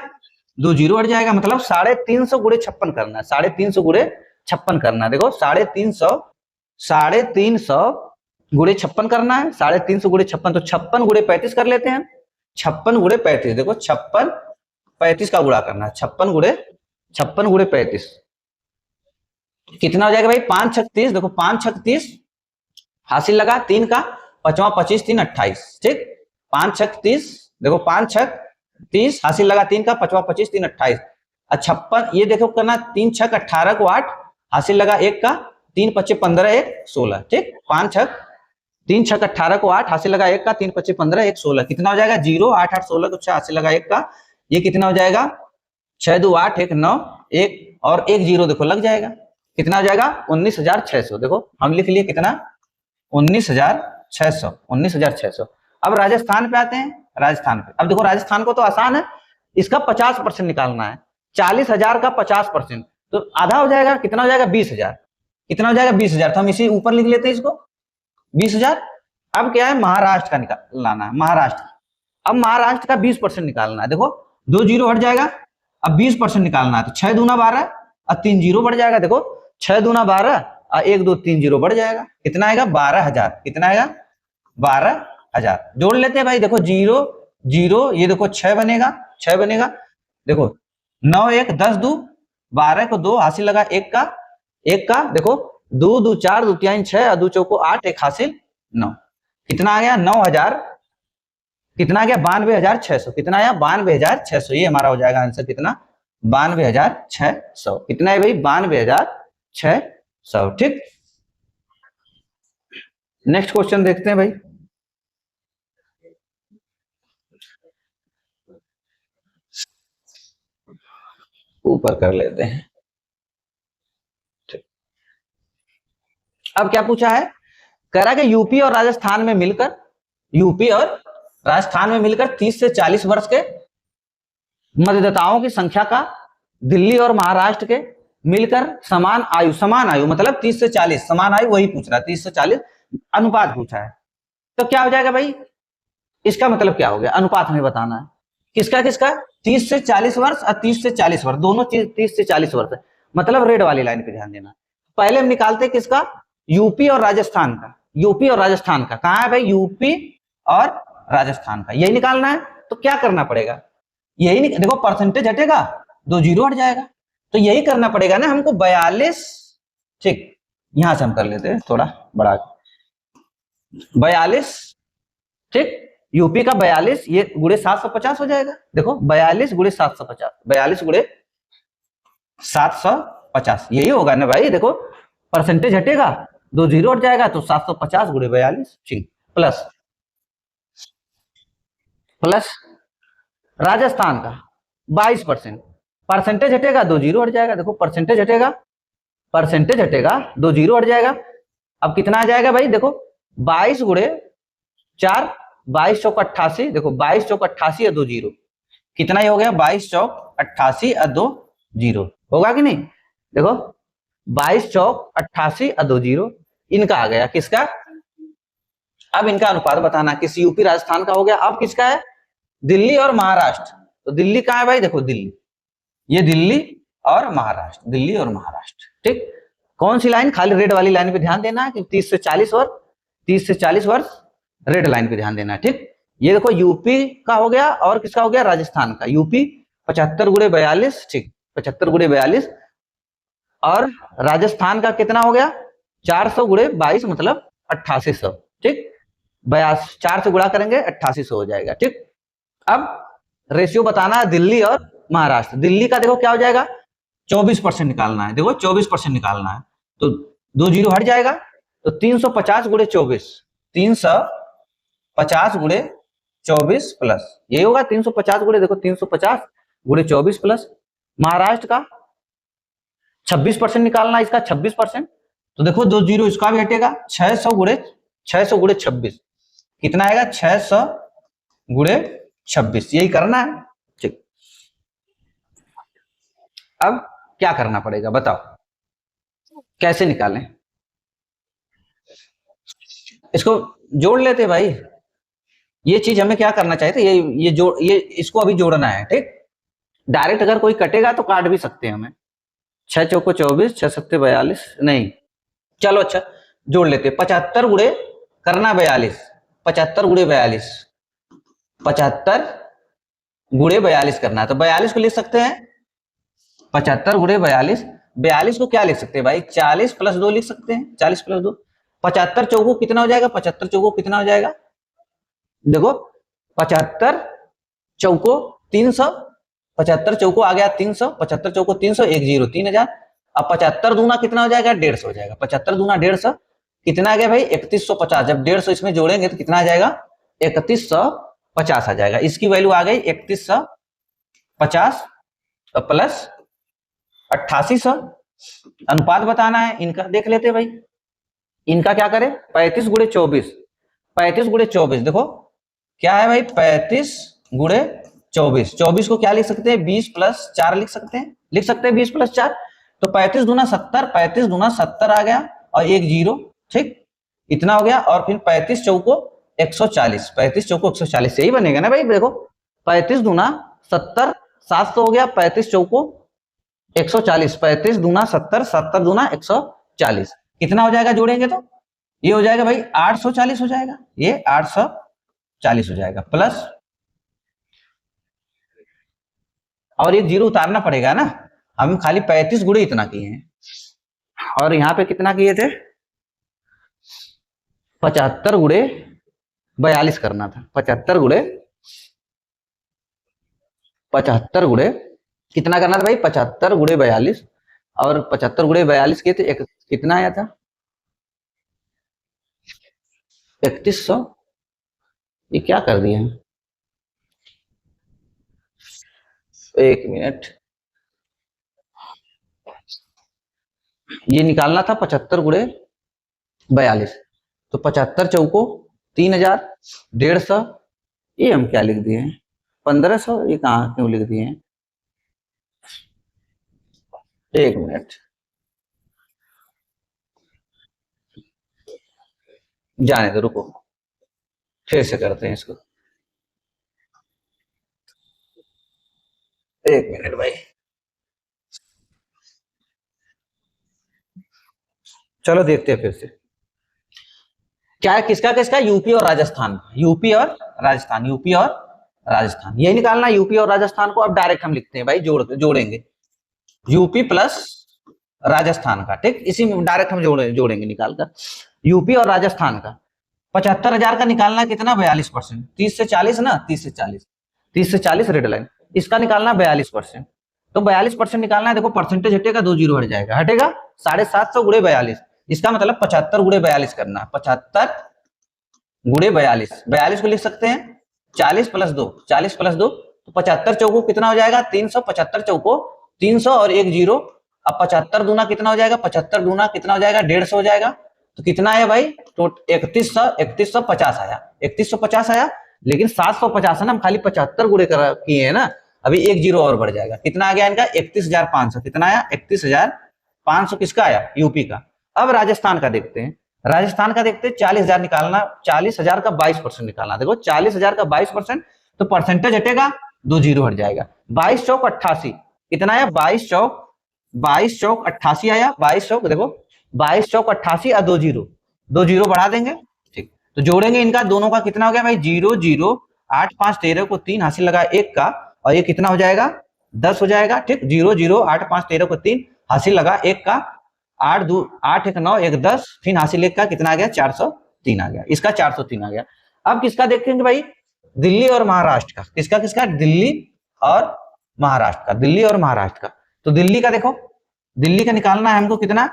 2 जीरो हट जाएगा, मतलब 350 गुणे 56 करना है, 350 गुणे 56 करना है। देखो 350 गुणे 56 करना है, 350 गुणे 56, तो 56 गुणे 35 कर लेते हैं, 56 गुणे 35, देखो 56 35 का गुणा करना है, 56 गुणे 35 कितना हो जाएगा भाई, 5 छक 30, देखो 5 छक 30 हासिल लगा 3 का, 5 25 3 28। ठीक, 5 छक 30, देखो 5 छक 30 हासिल लगा 3 का, 5 25 3 28, 56 ये देखो करना, 3 छक 18 को 8 हासिल लगा 1 का, 3 25 15 1 16। ठीक, 3 छक 18 को 8 हासिल लगा 1 का, 3 25 15 1 16 कितना हो जाएगा, 0 8 8 16 को 6 हासिल लगा 1 का, ये कितना हो जाएगा 6 2 8 1 9 1 और 1 जीरो देखो लग जाएगा, कितना हो जाएगा 19,600। देखो हम लिख लिए कितना, 19,600, 19,600। अब राजस्थान पे आते हैं, राजस्थान पे, अब देखो राजस्थान को तो आसान है, इसका 50% निकालना है, 40,000 का 50%, तो आधा हो जाएगा, कितना हो जाएगा 20,000, कितना हो जाएगा 20,000, तो हम इसी ऊपर लिख लेते हैं इसको 20,000। अब क्या है, महाराष्ट्र का निकालना है, महाराष्ट्र, अब महाराष्ट्र का 20% निकालना है, देखो 2 जीरो हट जाएगा, अब 20% निकालना है, तो 6 दूना 12 और 3 जीरो बढ़ जाएगा, देखो 6 दूना 12 और 1 2 3 जीरो बढ़ जाएगा, कितना आएगा 12,000, कितना आएगा 12,000। जोड़ लेते हैं भाई, देखो 0 0 ये देखो 6 बनेगा, 6 बनेगा, देखो 9 1 10 2 12 को 2 हासिल लगा 1 का, देखो 2 2 4 2 3 6 और 2 चौको 8 1 हासिल 9, कितना आ गया 9,000, कितना आ गया 92,600, कितना आया 92,600, ये हमारा हो जाएगा आंसर, कितना 92,600, कितना है भाई 92,600। ठीक, नेक्स्ट क्वेश्चन देखते हैं भाई, ऊपर कर लेते हैं। अब क्या पूछा है, कह रहा है कि यूपी और राजस्थान में मिलकर 30 से 40 वर्ष के मतदाताओं की संख्या का दिल्ली और महाराष्ट्र के मिलकर समान आयु मतलब 30 से 40 समान आयु, वही पूछ रहा है, 30 से 40 अनुपात पूछा है, तो क्या हो जाएगा भाई, इसका मतलब क्या हो गया, अनुपात हमें बताना है, किसका 30 से 40 वर्ष और 30 से 40 वर्ष, दोनों चीज 30 से 40 वर्ष है, मतलब रेड वाली लाइन पे ध्यान देना। पहले हम निकालते किसका, यूपी और राजस्थान का, कहाँ है भाई, यूपी और राजस्थान का, यही निकालना है, तो क्या करना पड़ेगा, यही देखो परसेंटेज हटेगा 2 जीरो हट जाएगा, तो यही करना पड़ेगा ना हमको 42। ठीक, यहां से हम कर लेते हैं थोड़ा बड़ा, 42। ठीक, यूपी का 42 ये गुणे 750 हो जाएगा, देखो 42 गुणे 750, 42 गुणे 750 यही होगा ना भाई, देखो परसेंटेज हटेगा 2 जीरो हट जाएगा, तो 750 गुणे 42। ठीक, प्लस राजस्थान का 22%, परसेंटेज हटेगा 2 जीरो हट जाएगा, देखो परसेंटेज हटेगा 2 जीरो हट जाएगा, अब कितना आ जाएगा भाई, देखो 22 गुणे 4, 22 चौक 88, देखो 22 चौक 88 और 2 जीरो, कितना ही हो गया 22 चौक 88 और 2 जीरो, होगा कि नहीं? देखो 22 चौक 88 और 2 जीरो, इनका आ गया, किसका? अब इनका अनुपात बताना, किस यूपी राजस्थान का हो गया, अब किसका है? दिल्ली और महाराष्ट्र। तो दिल्ली कहाँ है भाई? देखो दिल्ली, ये दिल्ली और महाराष्ट्र, दिल्ली और महाराष्ट्र, ठीक। कौन सी लाइन? खाली रेड वाली लाइन पे ध्यान देना है कि 30 से 40 वर्ष, 30 से 40 वर्ष रेड लाइन पे ध्यान देना है, ठीक। ये देखो यूपी का हो गया और किसका हो गया? राजस्थान का। यूपी 75 गुणे 42, ठीक, 75 गुणे 42, और राजस्थान का कितना हो गया? 400 गुणे 22 मतलब 8800, ठीक। 4 से गुणा करेंगे 8800 हो जाएगा, ठीक। अब रेशियो बताना है दिल्ली और महाराष्ट्र। दिल्ली का देखो क्या हो जाएगा? 24% निकालना है, देखो 24% निकालना है, तो 2 जीरो हट जाएगा, तो 350 गुणे 24, 350 गुणे 24 प्लस, ये होगा 350 गुणे, देखो 350 गुणे 24 प्लस। महाराष्ट्र का 26% निकालना है, इसका 26%, तो देखो 2 जीरो इसका भी हटेगा, 600 गुणे 26, कितना आएगा? 600 गुणे 26, यही करना है, ठीक। अब क्या करना पड़ेगा बताओ, कैसे निकालें? इसको जोड़ लेते भाई, ये चीज हमें क्या करना चाहिए था, ये इसको अभी जोड़ना है, ठीक। डायरेक्ट अगर कोई कटेगा तो काट भी सकते हैं हमें, 6 चौको 24, 6 सत्ते 42, नहीं, चलो अच्छा जोड़ लेते। 75 गुणे करना 42, 75 गुणे 42, 75 गुणे 42 करना है, तो 42 को लिख सकते हैं 75 गुणे 42, 42 को क्या लिख सकते हैं भाई? 40 प्लस 2 लिख सकते हैं, 40 प्लस 2, 75 चौको कितना हो जाएगा? 75 चौको कितना हो जाएगा? देखो 75 चौको 300, 75 चौको आ गया 300, 75 चौको 300, 1 जीरो 3000, अब 75 दूना कितना हो जाएगा? 150 हो जाएगा, 75 दूना 150, कितना आ गया भाई? 3150, जब 150 इसमें जोड़ेंगे तो कितना आ जाएगा? 3150 आ जाएगा, इसकी वैल्यू आ गई 3150 प्लस 8800। अनुपात बताना है इनका, देख लेते भाई, इनका क्या करें? 35 गुणे 24, 35 गुणे 24, देखो क्या है भाई? 35 गुणे 24, 24 को क्या लिख सकते हैं? 20 प्लस 4 लिख सकते हैं, 20 प्लस 4, तो 35 दूना 70, 35 दूना 70 आ गया और 1 जीरो, ठीक, इतना हो गया, और फिर 35 चौको 140, 35 चौको 140, यही बनेगा ना भाई? देखो 35 दूना 70, 700 हो गया, 35 चौको 140, 35 दूना 70, 70 दूना 140, कितना हो जाएगा जोड़ेंगे तो? ये हो जाएगा भाई 840 हो जाएगा, ये 840 हो जाएगा, प्लस, और एक जीरो उतारना पड़ेगा ना, हम खाली 35 गुणे इतना किए हैं, और यहाँ पे कितना किए थे? 75 गुणे 42 करना था, 75 गुणे कितना करना था भाई? 75 गुणे 42, और 75 गुणे 42 किए थे, कितना आया था? 3100, ये क्या कर दिए हैं? एक मिनट, ये निकालना था 75 गुणे 42, तो 75 चौको 3000, 150, ये हम क्या लिख दिए हैं? 1500, ये कहाँ क्यों लिख दिए हैं? एक मिनट, जाने दो, रुको, फिर से करते हैं इसको, एक मिनट भाई, चलो देखते हैं फिर से क्या है, किसका किसका? यूपी और राजस्थान, यूपी और राजस्थान, यूपी और राजस्थान, यही निकालना यूपी और राजस्थान को। अब डायरेक्ट हम लिखते हैं भाई, जोड़ेंगे यूपी प्लस राजस्थान का, ठीक, इसी में डायरेक्ट हम जोड़ेंगे निकालकर यूपी और राजस्थान का। 75,000 का निकालना कितना? 42%, 30 से 40 ना, 30 से 40, 30 से 40 रेड लाइन, इसका निकालना 42%, तो 42% निकालना है, देखो परसेंटेज हटेगा, 2 जीरो हट जाएगा, हटेगा 750 गुणे 42, इसका मतलब 75 गुणे 42 करना है, 75 गुणे 42, 42 को लिख सकते हैं 40 प्लस 2, 40 प्लस 2, तो 75 चौको कितना हो जाएगा? 300, 75 चौको 300 और 1 जीरो, अब 75 दूना कितना हो जाएगा? 75 दूना कितना हो जाएगा? 150 हो जाएगा, तो कितना आया भाई, तो 3150 आया, 3150 आया। लेकिन 750 है ना, हम खाली 75 गुणे किए हैं ना, अभी एक जीरो और बढ़ जाएगा। कितना आ गया इनका, 31,500। कितना आया, 31,500 किसका आया, यूपी का। अब राजस्थान का देखते हैं, राजस्थान का देखते हैं। 40,000 निकालना, 40,000 का 22% निकालना। देखो 40,000 का 22%, तो परसेंटेज हटेगा, 2 जीरो हट जाएगा। 22 चौक 88, कितना आया, 22 चौक 88 आया। 22 चौक देखो, 22 चौक 88 और 2 जीरो, 2 जीरो बढ़ा देंगे। ठीक, तो जोड़ेंगे इनका दोनों का, कितना हो गया भाई, 0 0 8 5 13 को 3 हासिल लगा 1 का, और ये कितना हो जाएगा, 10 हो जाएगा। ठीक, 0 0 8 5 13 को 3 हासिल लगा 1 का, 8 2 8 1 9 1 10, फिर हासिल 1 का, कितना आ गया, 403 आ गया। इसका 403 आ गया। अब किसका देखेंगे भाई, दिल्ली और महाराष्ट्र का। किसका किसका, दिल्ली और महाराष्ट्र का, दिल्ली और महाराष्ट्र का। तो दिल्ली का देखो, दिल्ली का निकालना है हमको, कितना,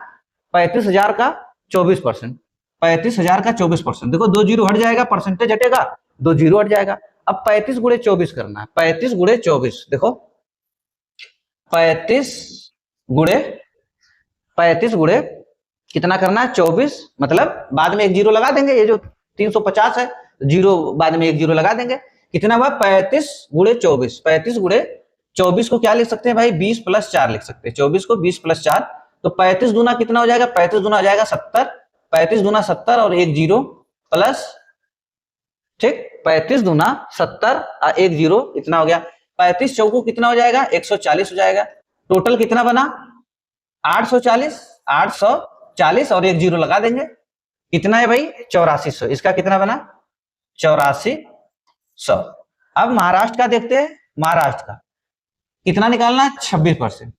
35,000 का 24%, 35,000 का 24%। देखो 2 जीरो हट जाएगा, परसेंटेज हटेगा, 2 जीरो हट जाएगा। अब 35 गुणे 24 करना है, 35 गुणे 24। देखो 35 गुणे कितना करना है, 24, मतलब बाद में एक जीरो लगा देंगे, ये जो 350 है, जीरो बाद में एक जीरो लगा देंगे। कितना हुआ, 35 गुणे 24। 35 गुणे 24 को क्या लिख सकते हैं भाई, 20 + 4 लिख सकते हैं। 24 को 20 + 4, तो 35 दूना कितना हो जाएगा, 35 दूना हो जाएगा 70, 35 दूना 70 और एक जीरो प्लस, ठीक, 35 दूना 70 और एक जीरो, इतना हो गया। 35 चौको कितना हो जाएगा, 140 हो जाएगा। टोटल कितना बना, 840 और एक जीरो लगा देंगे, कितना है भाई, 8400। इसका कितना बना, 8400। अब महाराष्ट्र का देखते हैं, महाराष्ट्र का कितना निकालना है, 26%।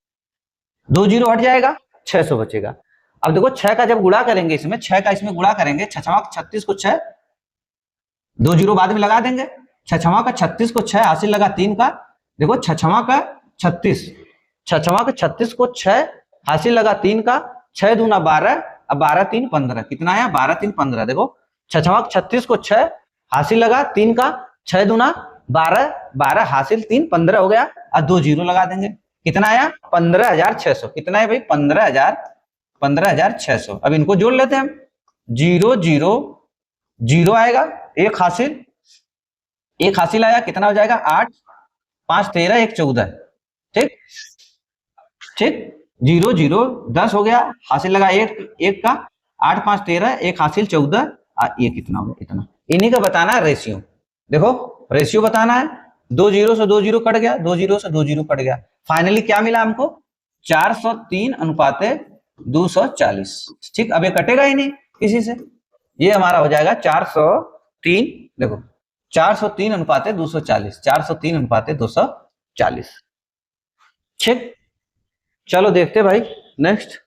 2 जीरो हट जाएगा, 600 बचेगा। अब देखो 6 का जब गुणा करेंगे, इसमें 6 का इसमें गुणा करेंगे, 6 36 को 6, 2 जीरो बाद में लगा देंगे। 6 का 36 को 6 हासिल लगा 3 का, देखो 6 का 36, 6 का 36 को 6 हासिल लगा 3 का, 6 दूना 12, अब 12 3 15, कितना आया, 12 3 15। देखो 6 का 36 को 6 हासिल लगा 3 का, 6 दूना 12, 12 हासिल 3 15 हो गया, और 2 जीरो लगा देंगे, कितना आया, 15,600। कितना है भाई, 15,600। अब इनको जोड़ लेते हैं हम, 0 0 0 आएगा, एक हासिल आया, कितना हो जाएगा, 8 5 13 1 14। ठीक ठीक, 0 0 10 हो गया, हासिल लगा एक का, 8 5 13 1 हासिल 14, ये कितना हो गया, इतना। इन्हीं का बताना है रेशियो। देखो रेशियो बताना है, 2 जीरो से 2 जीरो कट गया, 2 जीरो से 2 जीरो कट गया, फाइनली क्या मिला हमको, 403:240। ठीक, अब ये कटेगा ही नहीं किसी से, ये हमारा हो जाएगा 403। देखो 403:240, 403:240। ठीक, चलो देखते भाई नेक्स्ट।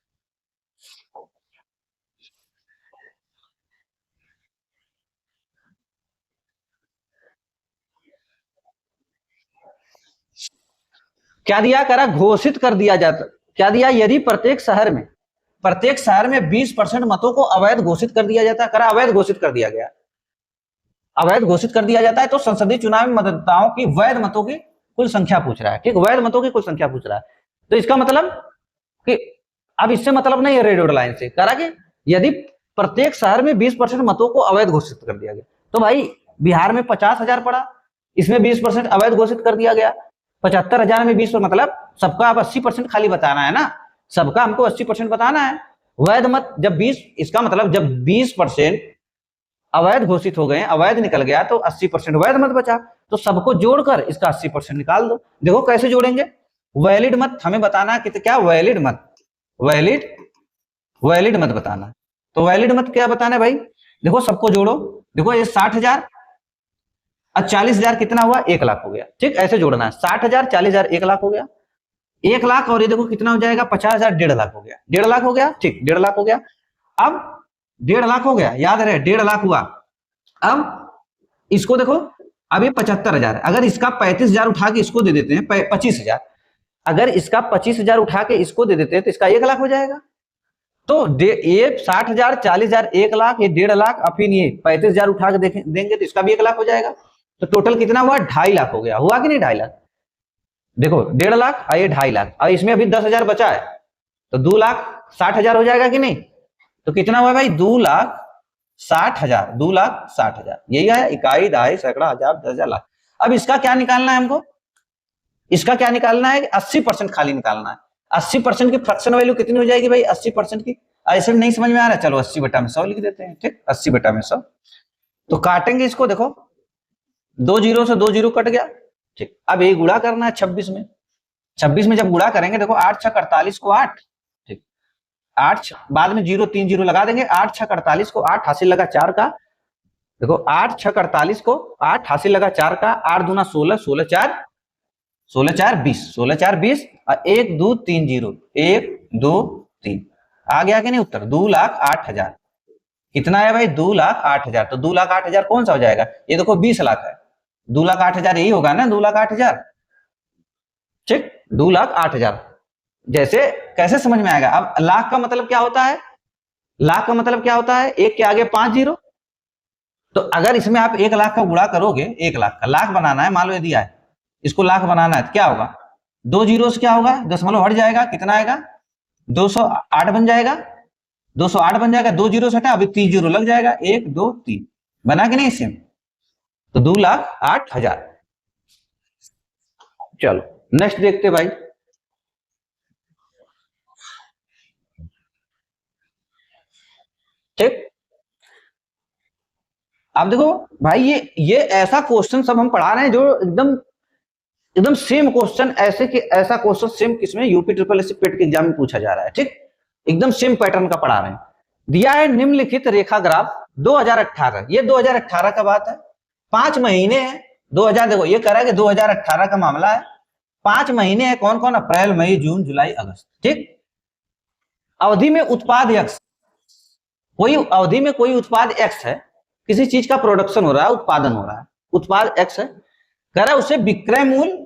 क्या दिया करा, घोषित कर दिया जाता, क्या दिया, यदि प्रत्येक शहर में 20% मतों को अवैध घोषित कर दिया जाता है, करा अवैध घोषित कर दिया गया, अवैध घोषित कर दिया जाता है, तो संसदीय चुनाव में मतदाताओं की वैध मतों की कुल संख्या पूछ रहा है। ठीक, वैध मतों की कुल संख्या पूछ रहा है, तो इसका मतलब कि अब इससे मतलब नहीं है रेड लाइन से, करा कि यदि प्रत्येक शहर में 20% मतों को अवैध घोषित कर दिया गया, तो भाई बिहार में 50,000 पड़ा, इसमें 20% अवैध घोषित कर दिया गया, 75,000 में 20, मतलब सबका अब 80% खाली बताना है ना, सबका हमको 80% बताना है। वैध मत जब 20, इसका मतलब जब 20% अवैध घोषित हो गए, अवैध निकल गया, तो 80% वैध मत बचा, तो सबको जोड़कर इसका 80% निकाल दो। देखो कैसे जोड़ेंगे, वैलिड मत हमें बताना है, कि क्या, वैलिड मत बताना। तो वैलिड मत क्या बताना है भाई, देखो सबको जोड़ो, देखो ये 60,000 और 40,000 कितना हुआ, 1 लाख हो गया। ठीक, ऐसे जोड़ना है, 60,000 40,000 1 लाख हो गया, 1 लाख, और ये देखो कितना हो जाएगा, 50,000 1.5 लाख हो गया, 1.5 लाख हो गया। ठीक, 1.5 लाख हो गया। अब 1.5 लाख हो गया, याद रहे 1.5 लाख हुआ। अब इसको देखो, अब ये 75,000 है, अगर इसका 35,000 उठा के इसको दे देते हैं, 25,000, अगर इसका 25,000 उठा के इसको दे देते हैं, तो इसका 1 लाख हो जाएगा। तो ये 60,000 40,000 1 लाख, ये 1.5 लाख, और फिर ये 35,000 उठा के देंगे, तो इसका भी 1 लाख हो जाएगा। तो टोटल कितना हुआ, 2.5 लाख हो गया, हुआ कि नहीं, 2.5 लाख। देखो 1.5 लाख और ये 2.5 लाख, और इसमें अभी 10,000 बचा है, तो 2,60,000 हो जाएगा कि नहीं, तो कितना हुआ भाई 2,60,000, 2,60,000 यही है, इकाई, दहाई, सैकड़ा, हजार, 10,000, लाख। अब इसका क्या निकालना है हमको, इसका क्या निकालना है, 80% खाली निकालना है। 80% की फ्रैक्शन वैल्यू कितनी हो जाएगी भाई, 80% की, ऐसे नहीं समझ में आ रहा है, चलो 80/100 लिख देते हैं, ठीक, 80/100। तो काटेंगे इसको, देखो 2 जीरो से 2 जीरो कट गया, ठीक। अब ये गुणा करना है 26 में, 26 में जब गुणा करेंगे, देखो 8 6 48 को 8, ठीक, 8 बाद में 0 3 0 लगा देंगे, 8 6 48 को 8 हासिल लगा 4 का, देखो 8 6 48 को 8 हासिल लगा 4 का, 8 दूना 16, 16 4 20, 16 4 20 और 1 2 3 0, 1 2 3 आ गया कि नहीं उत्तर, 2,08,000। कितना है भाई 2,08,000। तो 2,08,000 कौन सा हो जाएगा, ये देखो 20 लाख है, 2,08,000 यही होगा ना, 2,08,000, ठीक, 2,08,000। जैसे कैसे समझ में आएगा, अब लाख का मतलब क्या होता है, लाख का मतलब क्या होता है, एक के आगे 5 जीरो। तो अगर इसमें आप 1 लाख का गुणा करोगे, 1 लाख का लाख बनाना है, मान लो ये दिया है, इसको लाख बनाना है, तो क्या होगा, 2 जीरो से क्या होगा, दशमलव हट जाएगा, कितना आएगा 208 बन जाएगा, 208 बन जाएगा, 2 जीरो से हटा, अभी 3 जीरो लग जाएगा, 1 2 3 बना कि नहीं इससे, तो 2,08,000। चलो नेक्स्ट देखते भाई, ठीक। अब देखो भाई, ये ऐसा क्वेश्चन सब हम पढ़ा रहे हैं जो एकदम एकदम सेम क्वेश्चन, ऐसे कि ऐसा क्वेश्चन सेम किसमें, यूपी ट्रिपल एस पेट के एग्जाम में पूछा जा रहा है, ठीक, एकदम सेम पैटर्न का पढ़ा रहे हैं। दिया है निम्नलिखित रेखा ग्राफ 2018, ये 2018 का बात है, 5 महीने है 2000, देखो ये कह रहा है कि 2018 का मामला है, 5 महीने है, कौन कौन, अप्रैल मई जून जुलाई अगस्त, ठीक। अवधि में उत्पाद एक्स, कोई अवधि में कोई उत्पाद एक्स है, किसी चीज का प्रोडक्शन हो रहा है, उत्पादन हो रहा है, उत्पाद एक्स है, कह रहा है उसे विक्रय मूल्य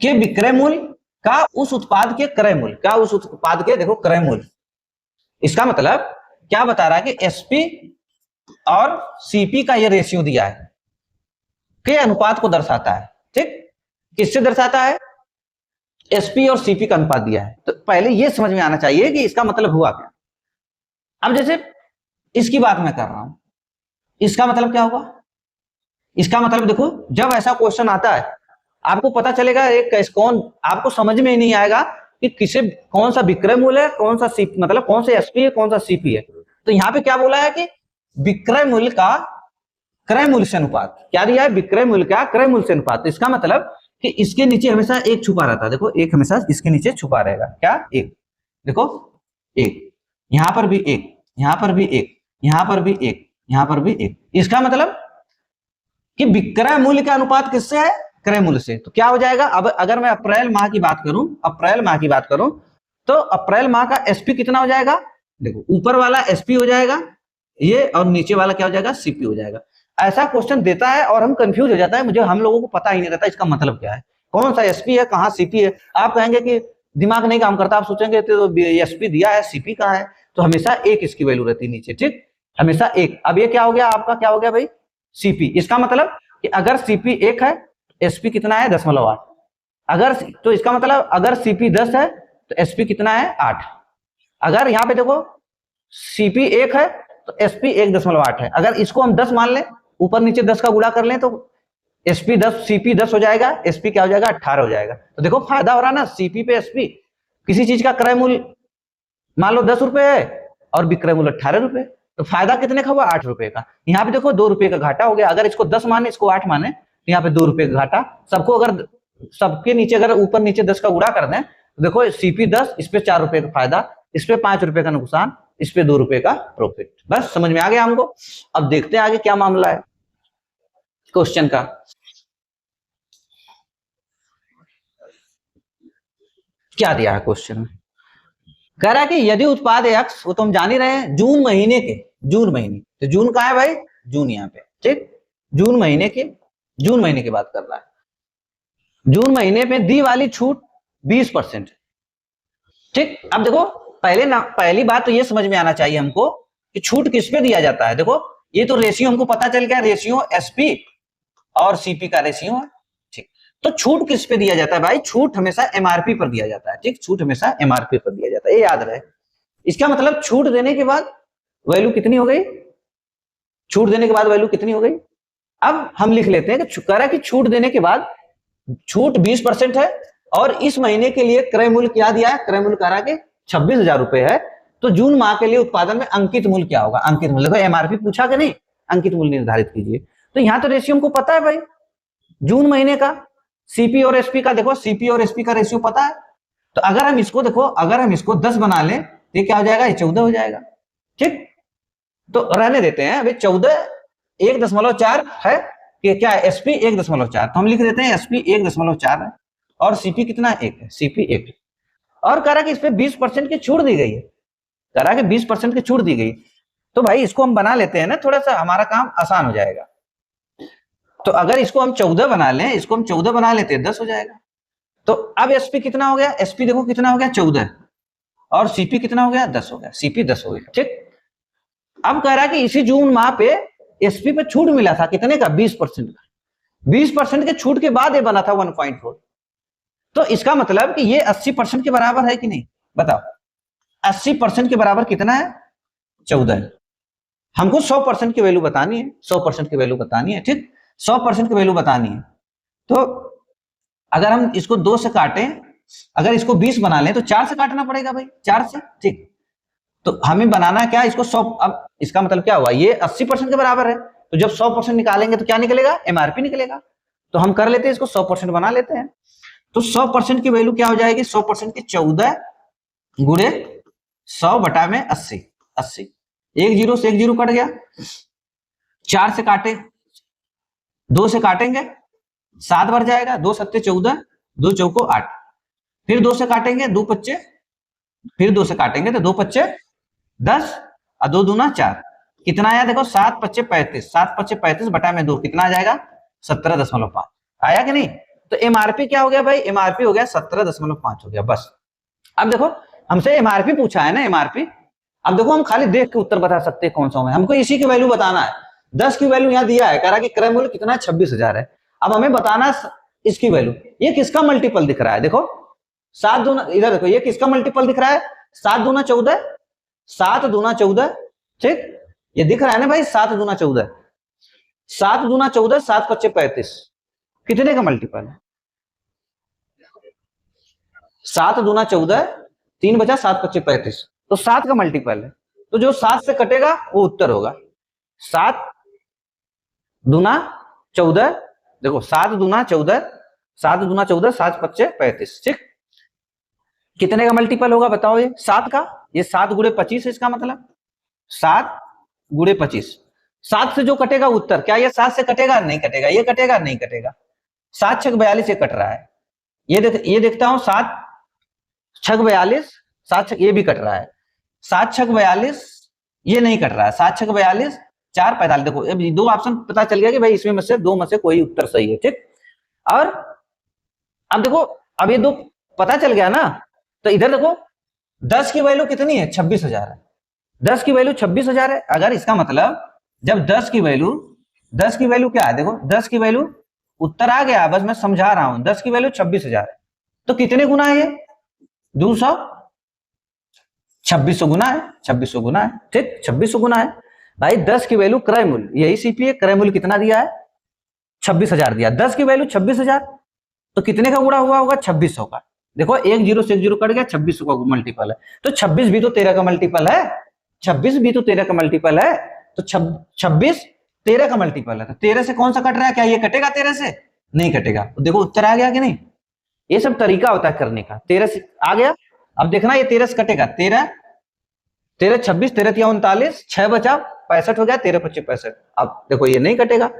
के, विक्रय मूल्य का उस उत्पाद के क्रय मूल्य का, उस उत्पाद के देखो क्रय मूल्य, इसका मतलब क्या बता रहा है कि एसपी और सीपी का ये रेशियो दिया है, के अनुपात को दर्शाता है, ठीक, किससे दर्शाता है, एसपी और सीपी का अनुपात दिया है। तो पहले ये समझ में आना चाहिए कि इसका मतलब हुआ क्या। अब जैसे इसकी बात मैं कर रहा हूं, इसका मतलब क्या होगा, इसका मतलब देखो जब ऐसा क्वेश्चन आता है, आपको पता चलेगा एक कौन, आपको समझ में ही नहीं आएगा कि किसे कौन सा विक्रय मूल्य है, कौन सा सीपी, मतलब कौन सा एसपी है, कौन सा सीपी है। तो यहाँ पे क्या बोला है कि विक्रय मूल्य का क्रय मूल्य से अनुपात, क्या दिया है, विक्रय मूल्य का क्रय मूल्य से अनुपात। तो इसका मतलब कि इसके नीचे हमेशा एक छुपा रहता है, देखो एक हमेशा इसके नीचे छुपा रहेगा, क्या, एक, देखो एक, यहां पर भी एक, यहां पर भी एक, यहां पर भी एक, यहां पर भी एक। इसका मतलब कि विक्रय मूल्य का अनुपात किससे है, क्रय मूल्य से। तो क्या हो जाएगा, अब अगर मैं अप्रैल माह की बात करूं, अप्रैल माह की बात करूं, तो अप्रैल माह का एसपी कितना हो जाएगा, देखो ऊपर वाला एसपी हो जाएगा ये, और नीचे वाला क्या हो जाएगा, सीपी हो जाएगा। ऐसा क्वेश्चन देता है और हम कंफ्यूज हो जाता है, मुझे, हम लोगों को पता ही नहीं रहता इसका मतलब क्या है, कौन सा एसपी है, कहाँ सीपी है। आप कहेंगे कि दिमाग नहीं काम करता, आप सोचेंगे तो एसपी दिया है, सीपी कहाँ है, तो हमेशा एक इसकी वैल्यू रहती है नीचे, ठीक, हमेशा एक। अब ये क्या हो गया आपका, क्या हो गया भाई, सीपी। इसका मतलब कि अगर सीपी 1 है, एसपी कितना है, 10.8। अगर, तो इसका मतलब अगर सीपी 10 है तो एसपी कितना है, 8। अगर यहाँ पे देखो सीपी 1 है तो एसपी 1.8 है। अगर इसको हम 10 मान लें, ऊपर नीचे 10 का गुणा कर लें, तो एसपी 10, सीपी 10 हो जाएगा, एसपी क्या हो जाएगा, 18 हो जाएगा। तो देखो फायदा हो रहा है ना, सीपी पे एसपी, किसी चीज का क्रय मूल्य मान लो 10 रुपए है और विक्रय मूल्य 18 रुपए, तो फायदा कितने का हुआ, 8 रुपए का। यहाँ पे देखो 2 रुपए का घाटा हो गया। अगर इसको 10 माने, इसको 8 माने, तो यहाँ पे 2 रुपए का घाटा। सबको अगर सबके नीचे अगर ऊपर नीचे 10 का गुणा कर दें, तो देखो सीपी 10, इस पे 4 रुपए का फायदा, इस पे 5 रुपए का नुकसान, इस पे 2 रुपए का प्रॉफिट। बस समझ में आ गया हमको। अब देखते हैं आगे क्या मामला है क्वेश्चन का। क्या दिया है क्वेश्चन में, कह रहा है कि यदि उत्पाद एक्स, वो तो हम जान ही रहे हैं, जून महीने के, जून महीने, तो जून कहाँ है भाई, जून यहाँ पे, ठीक, जून महीने के, जून महीने की बात कर रहा है। जून महीने में दी वाली छूट 20%, ठीक। अब देखो पहले ना, पहली बात तो ये समझ में आना चाहिए हमको कि छूट किस पे दिया जाता है। देखो ये तो रेशियो हमको पता चल गया, रेशियो एसपी और सीपी का रेशियो है, ठीक। तो छूट किस पे दिया जाता है भाई, छूट हमेशा एमआरपी पर दिया जाता है, ठीक, छूट हमेशा एमआरपी पर दिया जाता है, ये याद रहे। इसका मतलब छूट देने के बाद वैल्यू कितनी हो गई, छूट देने के बाद वैल्यू कितनी हो गई। अब हम लिख लेते हैं कि कह रहा है कि छूट देने के बाद छूट 20% है और इस महीने के लिए क्रय मूल्य क्या दिया है, क्रय मूल्य कह रहा है कि 26,000 रुपए है। तो जून माह के लिए उत्पादन में अंकित मूल्य क्या होगा, अंकित मूल्य, देखो एमआरपी पूछा कि नहीं, अंकित मूल्य निर्धारित कीजिए। तो यहां तो रेशियो हमको पता है भाई, जून महीने का सीपी और एसपी का, देखो सीपी और एसपी का रेशियो पता है। तो अगर हम इसको देखो, अगर हम इसको 10 बना लें तो ये क्या हो जाएगा, ये 14 हो जाएगा। ठीक, तो रहने देते हैं अभी 14 1.4 है कि क्या है, एसपी 1.4, तो हम लिख देते हैं एसपी 1.4 है और सीपी कितना 1 है, सीपी 1। और कह रहा कि इस पे 20% की छूट दी गई है, कह रहा कि 20% की छूट दी गई। तो भाई इसको हम बना लेते हैं ना, थोड़ा सा हमारा काम आसान हो जाएगा। तो अगर इसको हम 14 बना लें, इसको हम 14 बना लेते हैं 10 हो जाएगा। तो अब एसपी कितना हो गया, एसपी देखो कितना हो गया 14 और सीपी कितना हो गया 10 हो गया, सीपी 10 हो गया। ठीक, अब कह रहा है कि इसी जून माह पे एसपी पे छूट मिला था कितने का, 20% का। 20% के छूट के बाद ये बना था 1.4। तो इसका मतलब कि ये 80% के बराबर है कि नहीं, बताओ 80% के बराबर कितना है, 14 है। हमको 100% की वैल्यू बतानी है, 100% की वैल्यू बतानी है। ठीक, 100% की वैल्यू बतानी है। तो अगर हम इसको 2 से काटें, अगर इसको 20 बना लें तो 4 से काटना पड़ेगा भाई, 4 से। ठीक, तो हमें बनाना क्या, इसको 100, अब इसका मतलब क्या हुआ, ये 80% के बराबर है। तो जब 100% निकालेंगे तो क्या निकलेगा, एमआरपी निकलेगा। तो हम कर लेते हैं इसको 100% बना लेते हैं। तो 100% की वैल्यू क्या हो जाएगी, 100% की 14 गुणे 100 बटा में 80, 80, एक जीरो से एक जीरो कट गया, 4 से काटे, 2 से काटेंगे 7 बढ़ जाएगा, 2 सत्ते 14, 2 चौको 8, फिर 2 से काटेंगे 2 पच्चे, फिर 2 से काटेंगे तो 2 पच्चे 10 और 2 दूना 4, कितना आया देखो 7 पच्चे 35, 7 पच्चे 35 बटा में 2 कितना आ जाएगा 17.5 आया कि नहीं। तो एमआरपी क्या हो गया भाई, एमआरपी हो गया 17.5 हो गया, बस। अब देखो हमसे एमआरपी पूछा है ना, एमआरपी। अब देखो हम खाली देख के उत्तर बता सकते हैं कौन सा है, हमको इसी की वैल्यू बताना है। 10 की वैल्यू यहाँ दिया है, कह रहा कि क्रय मूल्य कितना है 26,000 है। अब हमें बताना इसकी वैल्यू, ये किसका मल्टीपल दिख रहा है, देखो 7 दूना, इधर देखो ये किसका मल्टीपल दिख रहा है, 7 दूना 14, 7 दूना 14। ठीक, ये दिख रहा है ना भाई 7 दूना 14, 7 दूना 14, 7 पच्चे 35, कितने का मल्टीपल है, 7 दूना 14, 3 बचा 7 पच्चे 35, तो 7 का मल्टीपल है। तो जो 7 से कटेगा वो उत्तर होगा। 7 दूना 14, देखो 7 दूना 14, 7 दूना 14, 7 पच्चे 35। ठीक, कितने का मल्टीपल होगा बताओ, ये 7 का, ये 7 गुणे 25 है, इसका मतलब 7 गुणे 25। 7 से जो कटेगा उत्तर, क्या ये 7 से कटेगा, नहीं कटेगा, ये कटेगा नहीं कटेगा, 7 छक 42 ये कट रहा है, ये देखता हूं 7 छक 42, 7 छक ये भी कट रहा है, 7 छक 42 ये नहीं कट रहा है, 7 छक 42, 4 45, देखो अब 2 ऑप्शन पता चल गया कि भाई इसमें में से 2 में से कोई उत्तर सही है। ठीक, और अब देखो अब ये 2 पता चल गया ना, तो इधर देखो 10 की वैल्यू कितनी है 26,000 है, 10 की वैल्यू 26,000 है। अगर इसका मतलब जब 10 की वैल्यू क्या है, देखो 10 की वैल्यू उत्तर आ गया, बस मैं समझा रहा हूं, 10 की वैल्यू 26,000 है, तो कितने गुना है ये 200, 2600 गुना है, 2600 गुना है। ठीक, 2600 गुना है भाई। 10 की वैल्यू क्रय मूल्य, यही सीपी है, क्रय मूल्य कितना दिया है 26,000 दिया, 10 की वैल्यू 26,000, तो कितने का गुणा हुआ होगा 2600 का। देखो एक जीरो से एक जीरो कट गया, 2600 का मल्टीपल है, तो 26 भी तो 13 का मल्टीपल है, 26 भी तो 13 का मल्टीपल है, तो 26 13 का मल्टीपल है, तो 13 से कौन सा कट रहा है, क्या ये कटेगा 13 से, नहीं कटेगा। तो देखो उत्तर आ गया कि नहीं, ये सब तरीका होता है करने का। 13 से आ गया, अब देखना ये 13 से कटेगा, 13 13 26, 13 39, 6 बचा 65 हो गया, 13 25 65। अब देखो ये नहीं कटेगा,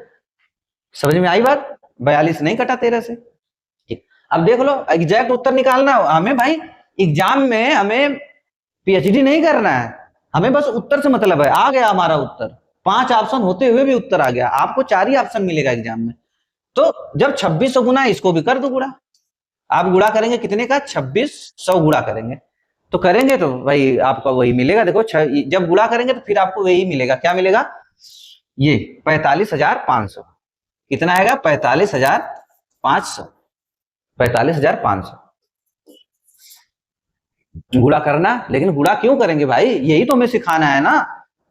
समझ में आई बात, 42 नहीं कटा 13 से। अब देख लो एग्जैक्ट उत्तर निकालना हमें भाई, एग्जाम में हमें पीएचडी नहीं करना है, हमें बस उत्तर से मतलब है। आ गया हमारा उत्तर, 5 ऑप्शन होते हुए भी उत्तर आ गया, आपको 4 ही ऑप्शन मिलेगा एग्जाम में। तो जब 2600 गुना इसको भी कर दो गुणा, आप गुणा करेंगे कितने का 2600 गुणा करेंगे, तो करेंगे तो भाई आपका वही मिलेगा। देखो जब गुणा करेंगे तो फिर आपको वही मिलेगा, क्या मिलेगा, ये 45,500, कितना आएगा 45,500, 45,500। गुणा करना, लेकिन गुणा क्यों करेंगे भाई, यही तो हमें सिखाना है ना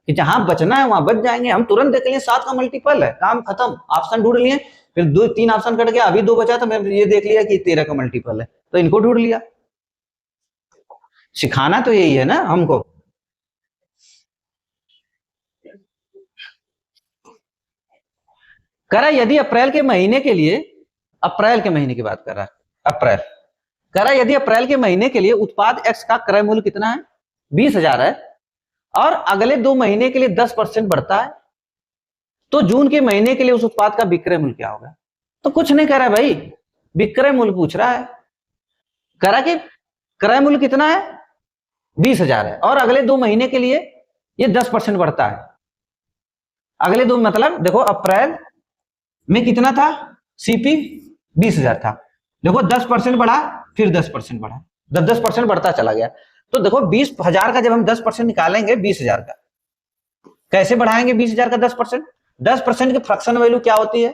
कि जहां बचना है वहां बच जाएंगे। हम तुरंत देख लिए 7 का मल्टीपल है, काम खत्म, ऑप्शन ढूंढ लिए, फिर 2-3 ऑप्शन कट गया, अभी 2 बचा तो मैं ये देख लिया कि 13 का मल्टीपल है, तो इनको ढूंढ लिया। सिखाना तो यही है ना हमको। करा यदि अप्रैल के महीने के लिए, अप्रैल के महीने की बात कर रहा है, अप्रैल, करा यदि अप्रैल के महीने के लिए उत्पाद एक्स का क्रय मूल्य कितना है, 20,000 है, और अगले 2 महीने के लिए 10% बढ़ता है, तो जून के महीने के लिए उस उत्पाद का विक्रय मूल्य क्या होगा। तो कुछ नहीं कह रहा भाई, विक्रय मूल्य पूछ रहा है। करा कि क्रय मूल्य कितना है, 20,000 है, और अगले 2 महीने के लिए ये 10% बढ़ता है। अगले 2 मतलब देखो अप्रैल में कितना था, सीपी 20,000 था, देखो 10% बढ़ा, फिर 10% बढ़ा, 10% बढ़ता चला गया। तो देखो 20,000 का जब हम 10% निकालेंगे 20,000 का, कैसे बढ़ाएंगे 20,000 का 10%, 10% की फ्रैक्शन वैल्यू क्या होती है,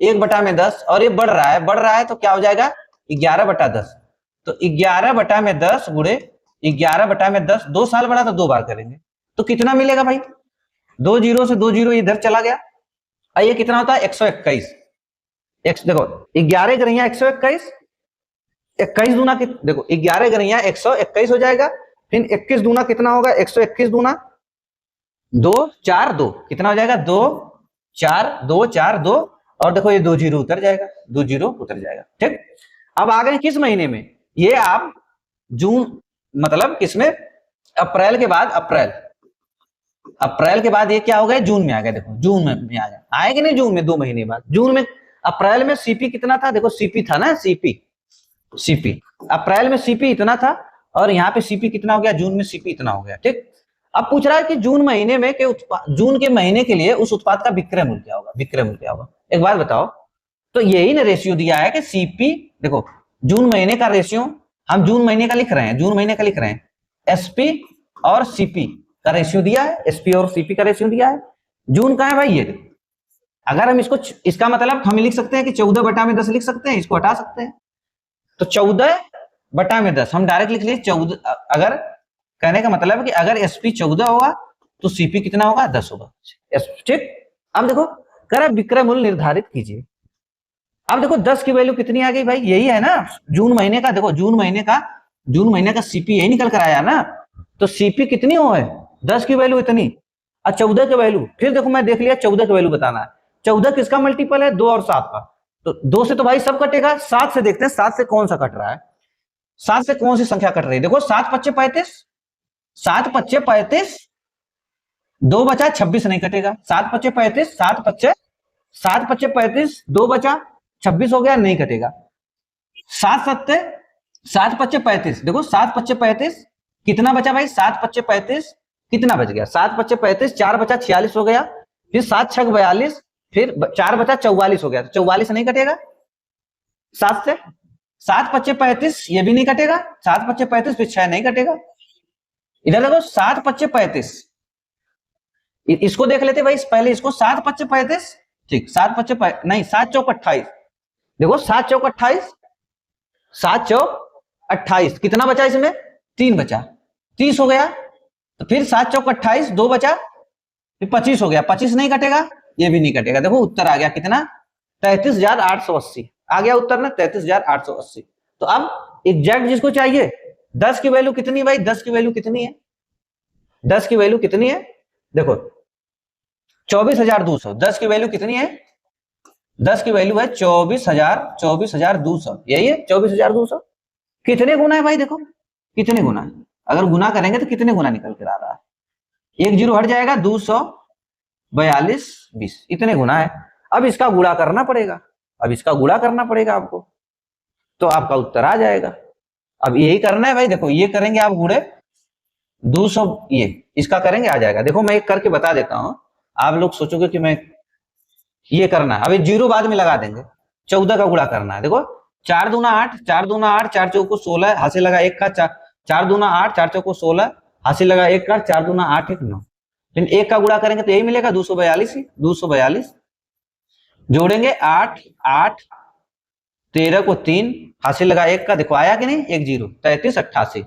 1/10, और ये बढ़ रहा है तो क्या हो जाएगा 11/10, तो 11/10 गुणे 11/10, 2 साल बढ़ा तो 2 बार करेंगे, तो कितना मिलेगा भाई, 2 जीरो से 2 जीरो इधर चला गया, और ये कितना होता है 121, देखो 11 गणिया 121, 21 दूना देखो 11 गणिया 121 हो जाएगा, फिर 21 दूना कितना होगा, 121 दूना 2 4 2, कितना हो जाएगा 2 4 2 4 2, और देखो ये 2 जीरो उतर जाएगा, 2 जीरो उतर जाएगा। ठीक, अब आ गए किस महीने में, ये आप जून मतलब किसमें, अप्रैल के बाद, अप्रैल के बाद ये क्या हो गया, जून में आ गया, देखो जून में आ गया, आएगा नहीं जून में 2 महीने बाद, जून में, अप्रैल में सीपी कितना था, देखो सीपी था ना, सीपी अप्रैल में सीपी इतना था, और यहाँ पे सीपी कितना हो गया, जून में सीपी इतना हो गया। ठीक, अब पूछ रहा है कि जून महीने में के जून के महीने के लिए उस उत्पाद का विक्रय मूल्य क्या होगा, विक्रय मूल्य क्या होगा, एक बात बताओ। तो यही ना रेशियो दिया है कि सीपी, देखो जून महीने का रेशियो, हम जून महीने का लिख रहे हैं, जून महीने का लिख रहे हैं, एसपी और सीपी का रेशियो दिया है, एसपी और सीपी का रेशियो दिया है, जून का है भाई ये। अगर हम इसको, इसका मतलब हम लिख सकते हैं कि 14/10 लिख सकते हैं, इसको हटा सकते हैं, तो 14/10 हम डायरेक्ट लिख लिए 14, अगर कहने का मतलब है कि अगर एसपी 14 होगा तो सीपी कितना होगा, 10 होगा। ठीक, अब देखो कर विक्रय मूल्य निर्धारित कीजिए। अब देखो 10 की वैल्यू कितनी आ गई भाई, यही है ना जून महीने का, देखो जून महीने का सीपी यही निकल कर आया ना, तो सीपी कितनी हो है, 10 की वैल्यू इतनी, और 14 की वैल्यू, फिर देखो मैं देख लिया 14 की वैल्यू बताना है, 14 किसका मल्टीपल है, 2 और 7 का, तो 2 से तो भाई सब कटेगा, 7 से देखते हैं 7 से कौन सा कट रहा है, 7 से कौन सी संख्या कट रही है, देखो 7 पच्चे 35, 7 पच्चे 35, 2 बचा 26 नहीं कटेगा, 7 पच्चे 35, 7 पच्चे 35, 2 बचा 26 हो गया, नहीं कटेगा, 7 पच्चे 35, देखो 7 पच्चे 35 कितना बचा भाई, 7 पच्चे 35 कितना बच गया, 7 पच्चे 35, 4 बचा 46 हो गया, फिर 7 6 42, फिर 4 बचा 44 हो गया, तो 44 नहीं कटेगा 7 से, 7 पच्चे 35 ये भी नहीं कटेगा, 7 पच्चे 35 फिर 6 नहीं कटेगा, इधर देखो 7 पच्चे 35, इसको देख लेते भाई पहले इसको, 7 पच्चे 35, ठीक 7 पच्चे नहीं 7 चौक 28, देखो 7 चौक 28, 7 चौक 28 कितना बचा इसमें, 3 बचा, 30 हो गया, तो फिर 7 चौक 28, 2 बचा, फिर 25 हो गया, 25 नहीं कटेगा, ये भी नहीं कटेगा, देखो उत्तर आ गया कितना, 33,880 आ गया उत्तर ना, 33,880। तो अब एग्जैक्ट जिसको चाहिए, 10 की वैल्यू कितनी है भाई, 10 की वैल्यू कितनी है, 10 की वैल्यू कितनी है, देखो 24,200, 10 की वैल्यू कितनी है, 10 की वैल्यू है 24,200, यही है 24,200, कितने गुना है भाई, देखो कितने गुना है, अगर गुना करेंगे तो कितने गुना निकल कर आ रहा है, 1 जीरो हट जाएगा, 242 20, इतने गुना है। अब इसका गुणा करना पड़ेगा, आपको, तो आपका उत्तर आ जाएगा। अब यही करना है भाई, देखो ये करेंगे आप गुणे 200, ये इसका करेंगे आ जाएगा, देखो मैं एक करके बता देता हूं, आप लोग सोचोगे कि मैं ये करना है, अभी जीरो बाद में लगा देंगे, 14 का गुणा करना है, देखो 4 दूना 8, 4 दूना 8, 4 चौको 16, हासिल लगा 1 का, 4 दूना 8, 4 चौको 16, हासिल लगा 1 का, 4 दूना 8 1 9, लेकिन 1 का गुणा करेंगे तो यही मिलेगा 242 ही, 242 जोड़ेंगे 8 8, 13 को 3, हासिल लगा 1 का, देखो आया कि नहीं, 1 जीरो, 33 88,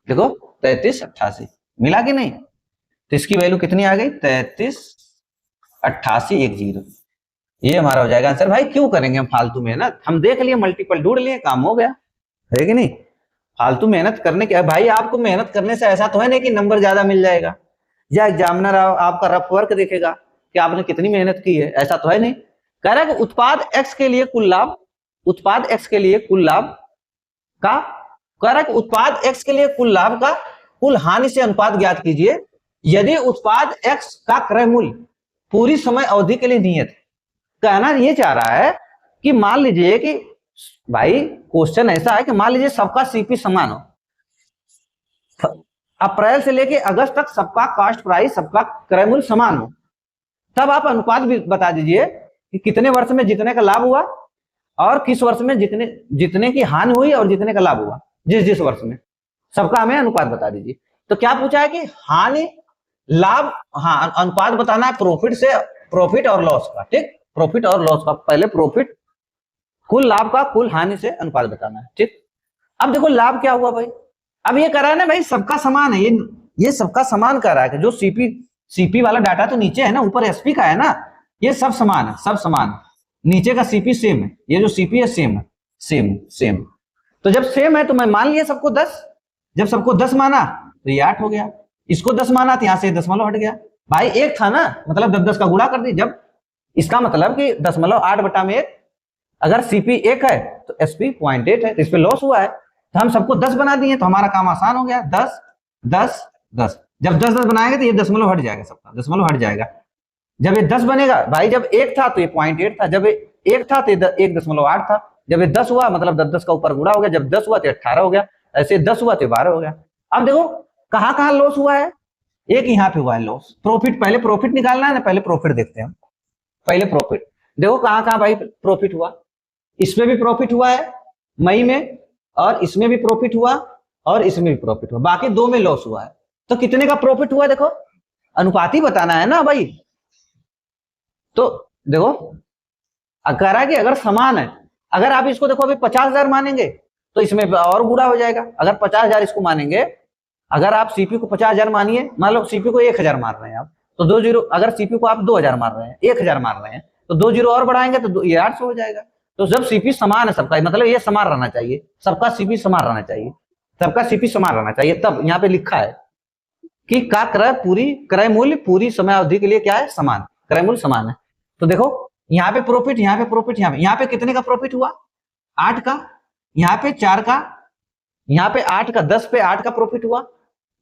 देखो 3388 मिला कि नहीं, तो इसकी वैल्यू कितनी आ गई 338810। ये हमारा हो जाएगा आंसर। भाई क्यों करेंगे हम फालतू मेहनत, हम देख लिए मल्टीपल ढूंढ लिए, काम हो गया, है कि नहीं। फालतू मेहनत करने के भाई, आपको मेहनत करने से ऐसा तो है नहीं कि नंबर ज्यादा मिल जाएगा, या एग्जामिनर आपका रफ वर्क देखेगा कि आपने कितनी मेहनत की है, ऐसा तो है नहीं। कह रहा है कि उत्पाद एक्स के लिए कुल लाभ, उत्पाद एक्स के लिए कुल लाभ का, कह रहा है कि उत्पाद एक्स के लिए कुल लाभ का कुल हानि से अनुपात ज्ञात कीजिए यदि उत्पाद एक्स का क्रय मूल्य पूरी समय अवधि के लिए नियत है। कहना ये चाह रहा है कि मान लीजिए कि भाई क्वेश्चन ऐसा है कि मान लीजिए सबका सीपी समान हो, अप्रैल से लेके अगस्त तक सबका कॉस्ट प्राइस, सबका क्रय मूल्य समान हो, तब आप अनुपात भी बता दीजिए कि कितने वर्ष में जितने का लाभ हुआ और किस वर्ष में जितने की हानि हुई और जितने का लाभ हुआ, जिस वर्ष में, सबका हमें अनुपात बता दीजिए। तो क्या पूछा है कि हानि लाभ, हाँ अनुपात बताना है प्रॉफिट से, प्रॉफिट और लॉस का, ठीक, प्रॉफिट और लॉस का, पहले प्रॉफिट, कुल लाभ का कुल हानि से अनुपात बताना है, ठीक। अब देखो लाभ क्या हुआ भाई, अब ये कह रहा है ना भाई सबका समान है, ये सबका समान कर रहा है कि जो सीपी वाला डाटा तो नीचे है ना, ऊपर एसपी का है ना, ये सब समान है, सब समान, नीचे का सीपी सेम है, ये जो सीपी है सेम है, सेम। तो जब सेम है तो मैं मान लिया सबको 10, जब सबको 10 माना तो ये 8 हो गया, इसको 10 माना तो यहां से 10 हट गया। भाई एक था ना, मतलब 10 का गुणा कर दी, जब इसका मतलब कि 10.8/1, अगर सीपी 1 है तो एसपी 0.8 है, तो इस पे लॉस हुआ है, तो हम सबको 10 बना दिए, तो हमारा काम आसान हो गया, 10 10 10। जब 10 बनाएंगे तो ये दशमलव हट जाएगा, सबका दशमलव हट जाएगा। जब ये 10 बनेगा भाई, जब 1 था तो ये 0.8 था, जब 1 था तो 1.8 था, जब ये 10 हुआ मतलब 10 का ऊपर गुणा हो गया, जब 10 हुआ तो 18 हो गया, ऐसे 10 हुआ तो 12 हो गया। अब देखो कहां कहां लॉस हुआ है, एक यहाँ पे हुआ है लॉस, प्रॉफिट, पहले प्रॉफिट निकालना है ना, पहले प्रॉफिट देखते हैं, पहले प्रॉफिट देखो कहां कहां भाई प्रॉफिट हुआ, इसमें भी प्रॉफिट हुआ है मई में, और इसमें भी प्रॉफिट हुआ, और इसमें भी प्रॉफिट हुआ, बाकी 2 में लॉस हुआ है। तो कितने का प्रॉफिट हुआ, देखो अनुपात ही बताना है ना भाई। तो देखो कह रहा है कि अगर समान है, अगर आप इसको देखो अभी 50,000 मानेंगे तो इसमें और बुरा हो जाएगा, अगर 50,000 इसको मानेंगे, अगर आप सीपी को 50,000 मानिए, मान लो सीपी को 1,000 मार रहे हैं आप, तो 2 जीरो, अगर सीपी को आप 2,000 मार रहे हैं, 1,000 मार रहे हैं, तो 2 जीरो और बढ़ाएंगे तो ये 800 हो जाएगा। तो जब सीपी समान है सबका, मतलब ये समान रहना चाहिए, सबका सीपी समान रहना चाहिए, सबका सीपी समान रहना चाहिए, तब यहाँ पे लिखा है कि का क्रय मूल्य पूरी समय अवधि के लिए क्या है, समान, क्रय मूल्य समान है। तो देखो यहाँ पे प्रॉफिट, यहाँ पे प्रॉफिट, यहाँ पे कितने का प्रॉफिट हुआ, 8 का, यहाँ पे 4 का, यहाँ पे 8 का, 10 पे 8 का प्रॉफिट हुआ,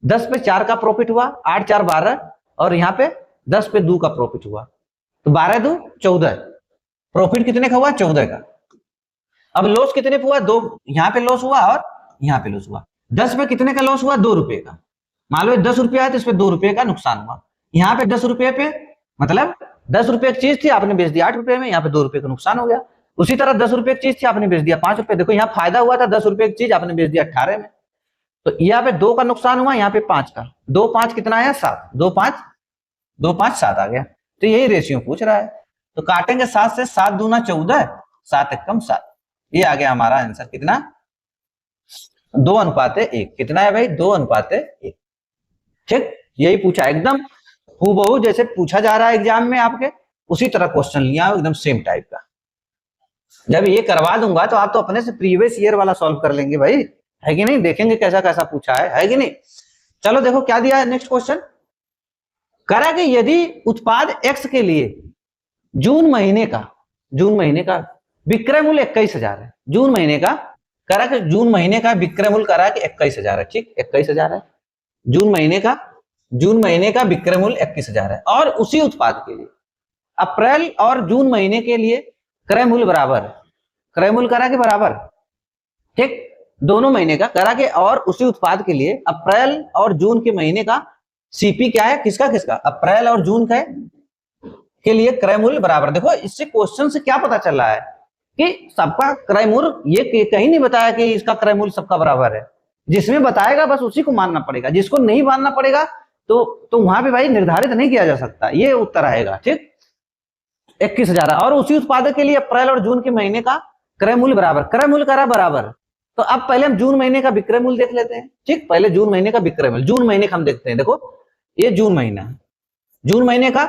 10 पे 4 का प्रॉफिट हुआ, 8 4 12, और यहाँ पे 10 पे 2 का प्रॉफिट हुआ, तो 12 2 14, प्रॉफिट कितने का हुआ, 14 का। अब लॉस कितने पे हुआ, 2, यहाँ पे लॉस हुआ और यहाँ पे लॉस हुआ। 10 पे कितने का लॉस हुआ, 2 रुपए का, मान लो 10 रुपया है तो इसपे 2 रुपए का नुकसान हुआ। यहाँ पे 10 रुपये पे, मतलब 10 रुपए की चीज थी, आपने बेच दिया 8 रुपए में, यहाँ पे 2 रुपए का नुकसान हो गया। उसी तरह 10 रुपए की चीज थी, आपने बेच दिया 5 रुपए, देखो यहाँ फायदा हुआ था 10 रुपए की चीज, आपने बेच दिया 18 में, तो यहाँ पे 2 का नुकसान हुआ, यहाँ पे 5 का, 2 5 कितना आया, 7, 2 5 7 आ गया। तो यही रेशियो पूछ रहा है, तो काटेंगे 7 से, 7 दूना 14, 7 एकम 7, ये आ गया हमारा आंसर, कितना, 2:1, कितना है भाई, 2:1, ठीक। यही पूछा, एकदम हूबहू जैसे पूछा जा रहा है एग्जाम में आपके, उसी तरह क्वेश्चन लिया एकदम सेम टाइप का। जब ये करवा दूंगा तो आप तो अपने से प्रीवियस ईयर वाला सॉल्व कर लेंगे भाई, है कि नहीं, देखेंगे कैसा कैसा पूछा है कि नहीं। चलो देखो क्या दिया है नेक्स्ट क्वेश्चन, करा कि यदि उत्पाद एक्स के लिए जून महीने का विक्रय मूल्य 21,000 है, जून महीने का करा कि जून महीने का विक्रय मूल्य करा कि 21,000 है, ठीक, 21,000 है, जून महीने का विक्रय मूल्य 21,000 है, और उसी उत्पाद के लिए अप्रैल और जून महीने के लिए क्रय मूल्य बराबर है, क्रय मूल्य करा के बराबर, ठीक, दोनों महीने का करा के, और उसी उत्पाद के लिए अप्रैल और जून के महीने का सीपी क्या है, किसका किसका, अप्रैल और जून के लिए क्रय मूल्य बराबर। देखो इससे क्वेश्चन से क्या पता चल रहा है कि सबका क्रय मूल्य, ये कहीं नहीं बताया कि इसका क्रय मूल्य सबका बराबर है, जिसमें बताएगा बस उसी को मानना पड़ेगा, जिसको नहीं मानना पड़ेगा तो वहां पे भाई निर्धारित नहीं किया जा सकता, ये उत्तर आएगा, ठीक। 21,000 और उसी उत्पादक के लिए अप्रैल और जून के महीने का क्रय मूल्य बराबर, क्रय मूल्य करा बराबर, तो अब पहले हम जून महीने का विक्रय मूल्य देख लेते हैं। ठीक, पहले जून महीने का विक्रय मूल्य, जून महीने का हम देखते हैं। देखो ये जून महीना, जून महीने का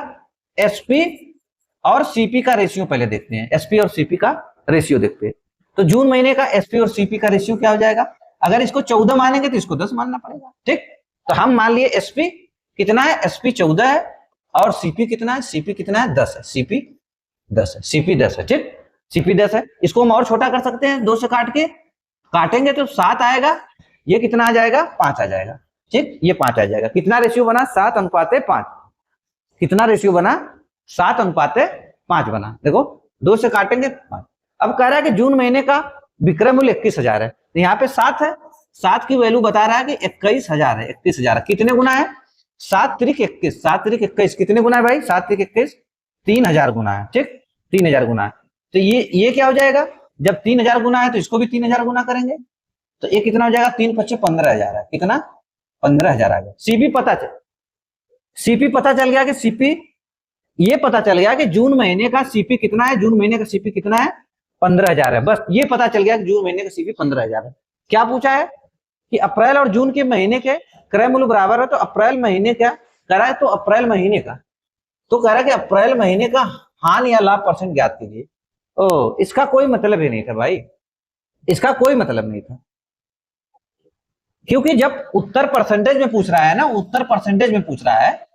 एसपी और सीपी का रेशियो पहले देखते हैं। एसपी और सीपी का रेशियो देखते हैं। तो जून महीने का एसपी और सीपी का रेशियो क्या हो जाएगा? अगर इसको 14 मानेंगे तो इसको 10 मानना पड़ेगा। ठीक, तो हम मान लिए एसपी कितना है, एसपी 14 है, और सीपी कितना है, सीपी कितना है, 10 है। सीपी 10 है, सीपी 10 है। ठीक, सीपी 10 है। इसको हम और छोटा कर सकते हैं, 2 से काट के काटेंगे तो 7 आएगा। ये कितना आ जाएगा? 5 आ जाएगा। ठीक, ये 5 आ जाएगा। कितना रेशियो बना? 7:5। कितना रेशियो बना? 7:5 बना। देखो 2 से काटेंगे 5। अब कह रहा है कि जून महीने का विक्रय मूल्य 21,000 है, तो यहाँ पे 7 है, 7 की वैल्यू बता रहा है कि 21,000 है। 21,000 कितने गुना है? 7 त्रिक 21, 7 त्रिक 21 कितने गुना है भाई? 7 त्रिक 21 3000 गुना है। ठीक, 3000 गुना है। तो ये क्या हो जाएगा? जब 3000 गुना है तो इसको भी 3000 गुना करेंगे, तो ये कितना हो जाएगा? 3×5 15,000 है। कितना? 15,000 आ गया। सीपी पता चल गया कि सीपी, ये पता चल गया कि जून महीने का सीपी कितना है, जून महीने का सीपी कितना है? 15,000 है। बस ये पता चल गया कि जून महीने का सीपी 15,000 है। क्या पूछा है कि अप्रैल और जून के महीने के क्रय मूल्य बराबर है, तो अप्रैल महीने क्या करा है? तो अप्रैल महीने का, तो कह रहा है कि अप्रैल महीने का हानि या लाभ परसेंट ज्ञात कीजिए। ओ, इसका कोई मतलब ही नहीं था भाई, इसका कोई मतलब नहीं था, क्योंकि जब उत्तर परसेंटेज में पूछ रहा है ना, उत्तर परसेंटेज में पूछ रहा है,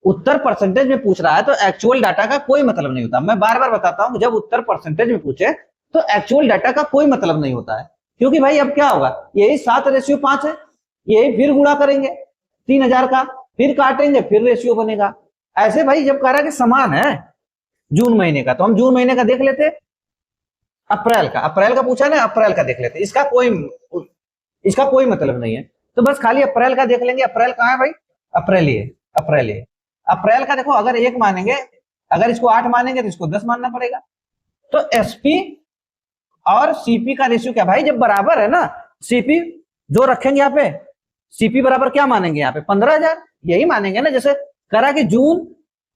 उत्तर परसेंटेज में पूछ रहा है, तो एक्चुअल डाटा का कोई मतलब नहीं होता। मैं बार बार बताता हूं, जब उत्तर परसेंटेज में पूछे तो एक्चुअल डाटा का कोई मतलब नहीं होता है। क्योंकि भाई अब क्या होगा, यही 7:5 है, यही फिर गुणा करेंगे 3000 का, फिर काटेंगे, फिर रेशियो बनेगा। ऐसे भाई जब कह रहा है कि समान है जून महीने का, तो हम जून महीने का देख लेते, अप्रैल का पूछा ना, अप्रैल का देख लेते। इसका कोई मतलब नहीं है, तो बस खाली अप्रैल का देख लेंगे। अप्रैल कहाँ है भाई? अप्रैल ये, अप्रैल ये। अप्रैल का देखो, अगर 1 मानेंगे, अगर इसको 8 मानेंगे तो इसको 10 मानना पड़ेगा। तो एसपी और सीपी का रेशियो क्या भाई? जब बराबर है ना, सीपी जो रखेंगे यहाँ पे, सीपी बराबर क्या मानेंगे यहाँ पे? 15,000 यही मानेंगे ना। जैसे करा कि जून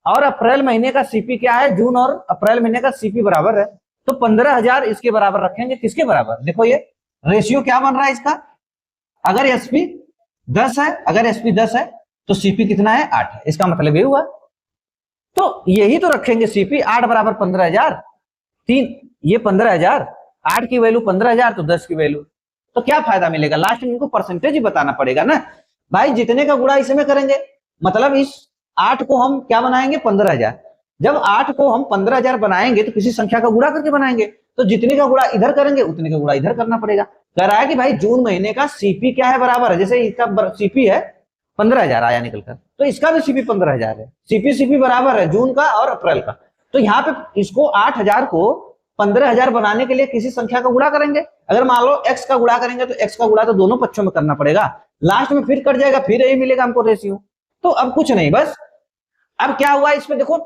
और अप्रैल महीने का सीपी क्या है, जून और अप्रैल महीने का सीपी बराबर है, तो 15,000 इसके बराबर रखेंगे। किसके बराबर? देखो ये रेशियो क्या बन रहा है इसका, अगर एसपी 10 है, अगर एसपी 10 है तो सीपी कितना है? 8 है। इसका मतलब ये हुआ, तो यही तो रखेंगे, सीपी 8 बराबर 15,000, 3 ये 15,000, 8 की वैल्यू 15,000, तो 10 की वैल्यू। तो क्या फायदा मिलेगा? लास्ट में इनको परसेंटेज ही बताना पड़ेगा ना भाई। जितने का गुणा इसमें करेंगे, मतलब इस 8 को हम क्या बनाएंगे? 15,000। जब 8 को हम 15,000 बनाएंगे तो किसी संख्या का गुणा करके बनाएंगे, तो जितने का गुणा इधर करेंगे उतने का गुणा इधर करना पड़ेगा। कह रहा है कि भाई जून महीने का सीपी क्या है? बराबर है, जैसे इसका सीपी है 15,000 आया निकलकर, तो इसका भी सीपी 15,000 है। सीपी बराबर है जून का और अप्रैल का। तो यहाँ पे इसको 8,000 को 15,000 बनाने के लिए किसी संख्या का गुणा करेंगे। अगर मान लो x का गुणा करेंगे, तो x का गुणा तो दोनों पक्षों में करना पड़ेगा, लास्ट में फिर कट जाएगा, फिर यही मिलेगा हमको रेशियो। तो अब कुछ नहीं, बस अब क्या हुआ इसमें देखो,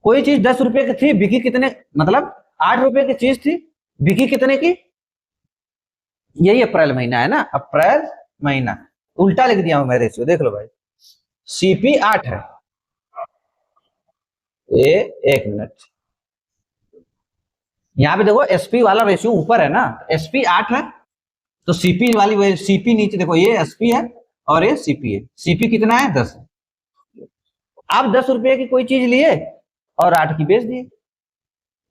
कोई चीज 10 रुपए की थी, बिकी कितने, मतलब 8 रुपए की चीज थी, बिकी कितने की? यही अप्रैल महीना है ना, अप्रैल महीना। उल्टा लिख दिया हूं मैं रेशियो, देख लो भाई। सीपी 8 है, ये 1 मिनट, यहाँ पे देखो एसपी वाला रेशियो ऊपर है ना, एसपी 8 है, तो सीपी वाली सीपी नीचे देखो, ये एसपी है और ये सीपी है। सीपी कितना है? 10 है। आप 10 रुपए की कोई चीज लिए और 8 की बेच दिए,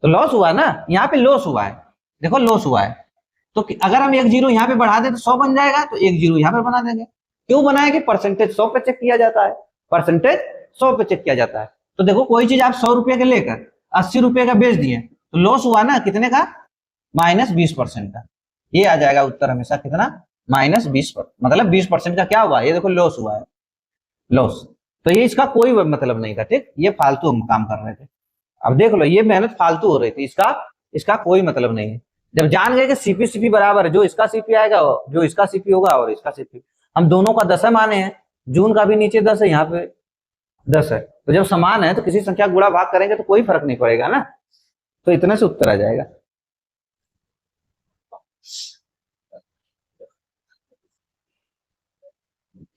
तो लॉस हुआ ना, यहाँ पे लॉस हुआ है। देखो लॉस हुआ है, तो अगर हम 1 जीरो यहाँ पे बढ़ा दें तो 100 बन जाएगा, तो 1 जीरो यहाँ पे बना देंगे। क्यों बनाएंगे? परसेंटेज 100 पे चेक किया जाता है, परसेंटेज 100 पे चेक किया जाता है। तो देखो कोई चीज आप 100 रुपए के लेकर 80 रुपए का बेच दिए, तो लॉस हुआ ना, कितने का? -20% का। ये आ जाएगा उत्तर हमेशा कितना? -20, मतलब 20% का क्या हुआ? ये देखो लॉस हुआ है, लॉस। तो ये इसका कोई मतलब नहीं था। ठीक, ये फालतू हम काम कर रहे थे। अब देख लो, ये मेहनत फालतू हो रही थी, इसका कोई मतलब नहीं है। जब जान गए कि सीपी बराबर है, जो इसका सीपी आएगा, जो इसका सीपी होगा, और इसका सीपी, हम दोनों का 10 माने हैं, जून का भी नीचे 10 है, यहाँ पे 10 है, तो जब समान है तो किसी संख्या गुणा भाग करेंगे तो कोई फर्क नहीं पड़ेगा ना। तो इतने से उत्तर आ जाएगा।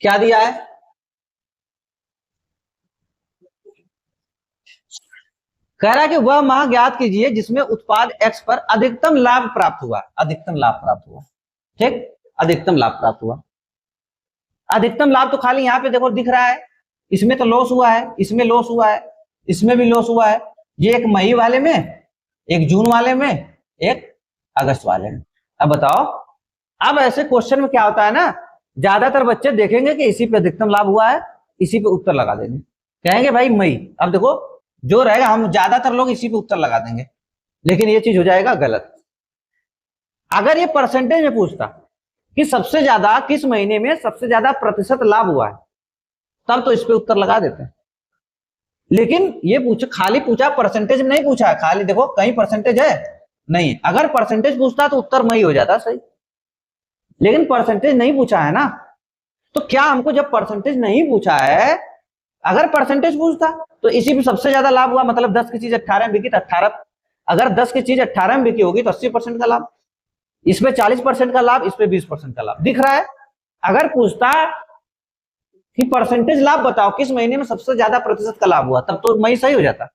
क्या दिया है? कह रहा है कि वह माह ज्ञात कीजिए जिसमें उत्पाद एक्स पर अधिकतम लाभ प्राप्त हुआ, अधिकतम लाभ प्राप्त हुआ। ठीक, अधिकतम लाभ प्राप्त हुआ। अधिकतम लाभ तो खाली यहाँ पे देखो दिख रहा है, इसमें तो लॉस हुआ है, इसमें लॉस हुआ है, इसमें भी लॉस हुआ है। ये एक मई वाले में, एक जून वाले में, एक अगस्त वाले में। अब बताओ, अब ऐसे क्वेश्चन में क्या होता है ना, ज्यादातर बच्चे देखेंगे कि इसी पे अधिकतम लाभ हुआ है, इसी पे उत्तर लगा देंगे, कहेंगे भाई मई। अब देखो जो रहेगा, हम ज्यादातर लोग इसी पे उत्तर लगा देंगे, लेकिन ये चीज हो जाएगा गलत। अगर ये परसेंटेज में पूछता कि सबसे ज्यादा किस महीने में सबसे ज्यादा प्रतिशत लाभ हुआ है, तब तो इस पे उत्तर लगा देते हैं। लेकिन ये पूछा, खाली पूछा, परसेंटेज में नहीं पूछा है। खाली देखो कहीं परसेंटेज है नहीं, अगर परसेंटेज पूछता तो उत्तर मई हो जाता सही, लेकिन परसेंटेज नहीं पूछा है ना। तो क्या हमको जब परसेंटेज नहीं पूछा है, अगर परसेंटेज पूछता तो इसी पे सबसे ज्यादा लाभ हुआ, मतलब 10 की चीज 18 में बिकी तो 18, अगर 10 की चीज 18 में बिकी होगी तो 80% का लाभ, इसमें 40% का लाभ, इसमें 20% का लाभ दिख रहा है। अगर पूछता कि परसेंटेज लाभ बताओ किस महीने में सबसे ज्यादा प्रतिशत का लाभ हुआ, तब तो मई सही हो जाता।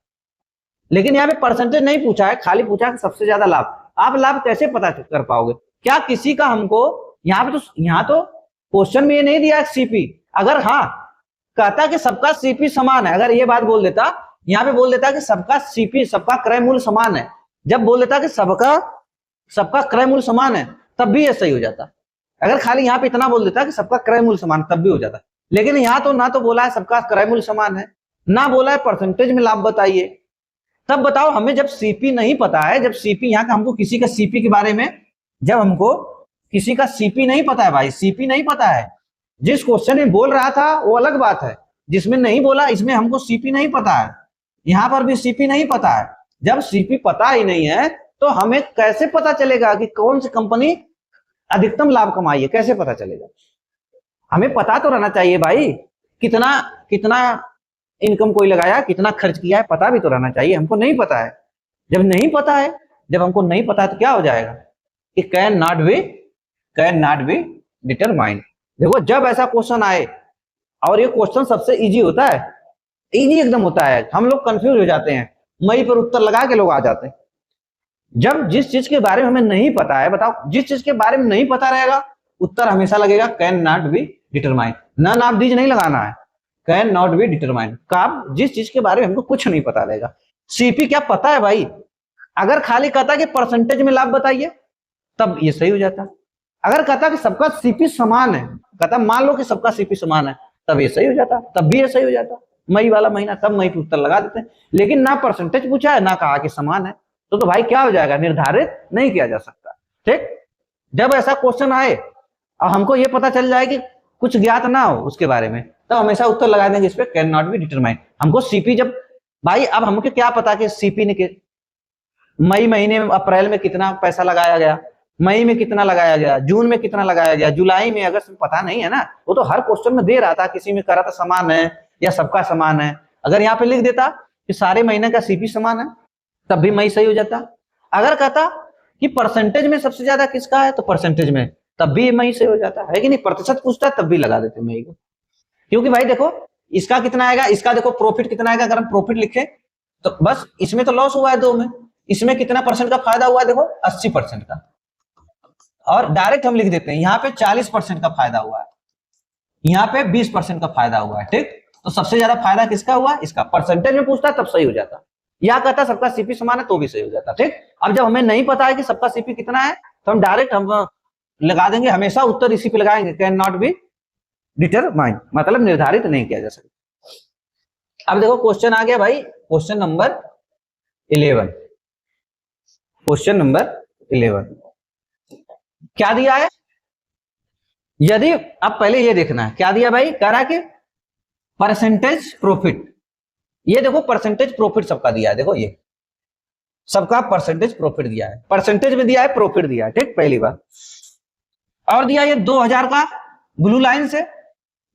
लेकिन यहाँ पे परसेंटेज नहीं पूछा है, खाली पूछा है सबसे ज्यादा लाभ। आप लाभ कैसे पता कर पाओगे? क्या किसी का हमको यहाँ पे तो, यहाँ तो क्वेश्चन में ये नहीं दिया सीपी। अगर हाँ कहता कि सबका सीपी समान है, अगर ये बात बोल देता, यहाँ पे बोल देता कि सबका सीपी, सबका क्रय मूल्य समान है, जब बोल देता कि सबका क्रय मूल्य समान है, तब भी ये सही हो जाता। अगर खाली यहाँ पे इतना बोल देता कि सबका क्रय मूल्य समान, तब भी हो जाता। लेकिन यहाँ तो ना तो बोला है सबका क्रय मूल्य समान है, ना बोला है परसेंटेज में लाभ बताइए। तब बताओ, हमें जब सीपी नहीं पता है, जब सीपी यहाँ का हमको किसी का सीपी के बारे में, जब हमको किसी का सीपी नहीं पता है, भाई सीपी नहीं पता है, जिस क्वेश्चन में बोल रहा था वो अलग बात है, जिसमें नहीं बोला इसमें हमको सीपी नहीं पता है, यहाँ पर भी सीपी नहीं पता है। जब सीपी पता ही नहीं है तो हमें कैसे पता चलेगा कि कौन सी कंपनी अधिकतम लाभ कमाई है? कैसे पता चलेगा? हमें पता तो रहना चाहिए भाई, कितना कितना इनकम कोई लगाया, कितना खर्च किया है, पता भी तो रहना चाहिए। हमको नहीं पता है। जब नहीं पता है, जब हमको नहीं पता है तो क्या हो जाएगा कि कैन नॉट बी डिटरमाइंड। देखो जब ऐसा क्वेश्चन आए, और ये क्वेश्चन सबसे इजी होता है, इजी एकदम होता है, हम लोग कंफ्यूज हो जाते हैं, मई पर उत्तर लगा के लोग आ जाते हैं। जब जिस चीज के बारे में हमें नहीं पता है, बताओ जिस चीज के बारे में नहीं पता रहेगा, उत्तर हमेशा लगेगा can not be determined. None of these नहीं लगाना है, कैन नॉट बी डिटरमाइंड। कब? जिस चीज के बारे में हमको कुछ नहीं पता रहेगा। सीपी क्या पता है भाई? अगर खाली कहता कि परसेंटेज में लाभ बताइए, तब ये सही हो जाता। अगर कहता कि सबका सीपी समान है, कहता मान लो कि सबका सीपी समान है, तब ये सही हो जाता, तब भी ये सही हो जाता। मई वाला महीना, तब मई पे उत्तर लगा देते हैं। लेकिन ना परसेंटेज पूछा है, ना कहा कि समान है, तो भाई क्या हो जाएगा? निर्धारित नहीं किया जा सकता। ठीक, जब ऐसा क्वेश्चन आए और हमको ये पता चल जाए कि कुछ ज्ञात ना हो उसके बारे में, तब हमेशा उत्तर लगा देंगे इस पे कैन नॉट बी डिटरमाइंड। हमको सीपी जब, भाई अब हमको क्या पता कि सीपी ने मई महीने में, अप्रैल में कितना पैसा लगाया गया, मई में कितना लगाया गया, जून में कितना लगाया गया, जुलाई में, अगस्त में, पता नहीं है ना। वो तो हर क्वेश्चन में दे रहा था, किसी में करा था समान है या सबका समान है। अगर यहाँ पे लिख देता कि सारे महीने का सीपी समान है, तब भी मई सही हो जाता। अगर कहता कि परसेंटेज में सबसे ज्यादा किसका है, तो परसेंटेज में, तब भी मई सही हो जाता है कि नहीं। प्रतिशत पूछता तब भी लगा देते मई को, क्योंकि भाई देखो इसका कितना आएगा, इसका देखो प्रॉफिट कितना आएगा। अगर हम प्रॉफिट लिखे तो बस इसमें तो लॉस हुआ है 2 में, इसमें कितना परसेंट का फायदा हुआ है, देखो 80% का। और डायरेक्ट हम लिख देते हैं यहाँ पे 40% का फायदा हुआ है, यहाँ पे 20% का फायदा हुआ है। ठीक, तो सबसे ज्यादा फायदा किसका हुआ? इसका। परसेंटेज में पूछता तब सही हो जाता, या कहता सबका सीपी समान है तो भी सही हो जाता। ठीक, अब जब हमें नहीं पता है कि सबका सीपी कितना है, तो हम डायरेक्ट हम लगा देंगे, हमेशा उत्तर इसी पे लगाएंगे, कैन नॉट बी डिटरमाइंड, मतलब निर्धारित नहीं किया जा सकता। अब देखो क्वेश्चन आ गया भाई, क्वेश्चन नंबर 11। क्वेश्चन नंबर 11 क्या दिया है? यदि, अब पहले ये देखना है क्या दिया भाई, कह रहा कि परसेंटेज प्रॉफिट। ये देखो परसेंटेज प्रॉफिट सबका दिया है, देखो ये सबका परसेंटेज प्रॉफिट दिया है, परसेंटेज में दिया है, प्रॉफिट दिया है। ठीक, पहली बार। और दिया ये 2000 का ब्लू लाइन से,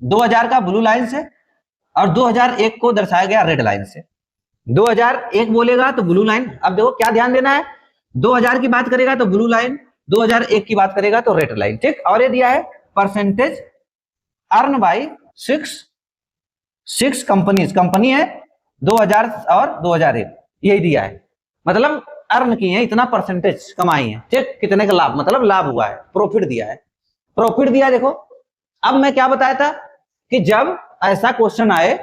2000 का ब्लू लाइन से, और 2001 को दर्शाया गया रेड लाइन से। 2001 बोलेगा तो ब्लू लाइन। अब देखो क्या ध्यान देना है, 2000 की बात करेगा तो ब्लू लाइन, 2001 की बात करेगा तो रेड लाइन। ठीक, और ये दिया है percentage earn by 6 companies, company है 2000 और 2001, यही दिया है, मतलब अर्न की है, इतना परसेंटेज कमाई है। ठीक, कितने का लाभ, मतलब लाभ हुआ है, प्रॉफिट दिया है। प्रॉफिट दिया। देखो अब मैं क्या बताया था कि जब ऐसा क्वेश्चन आए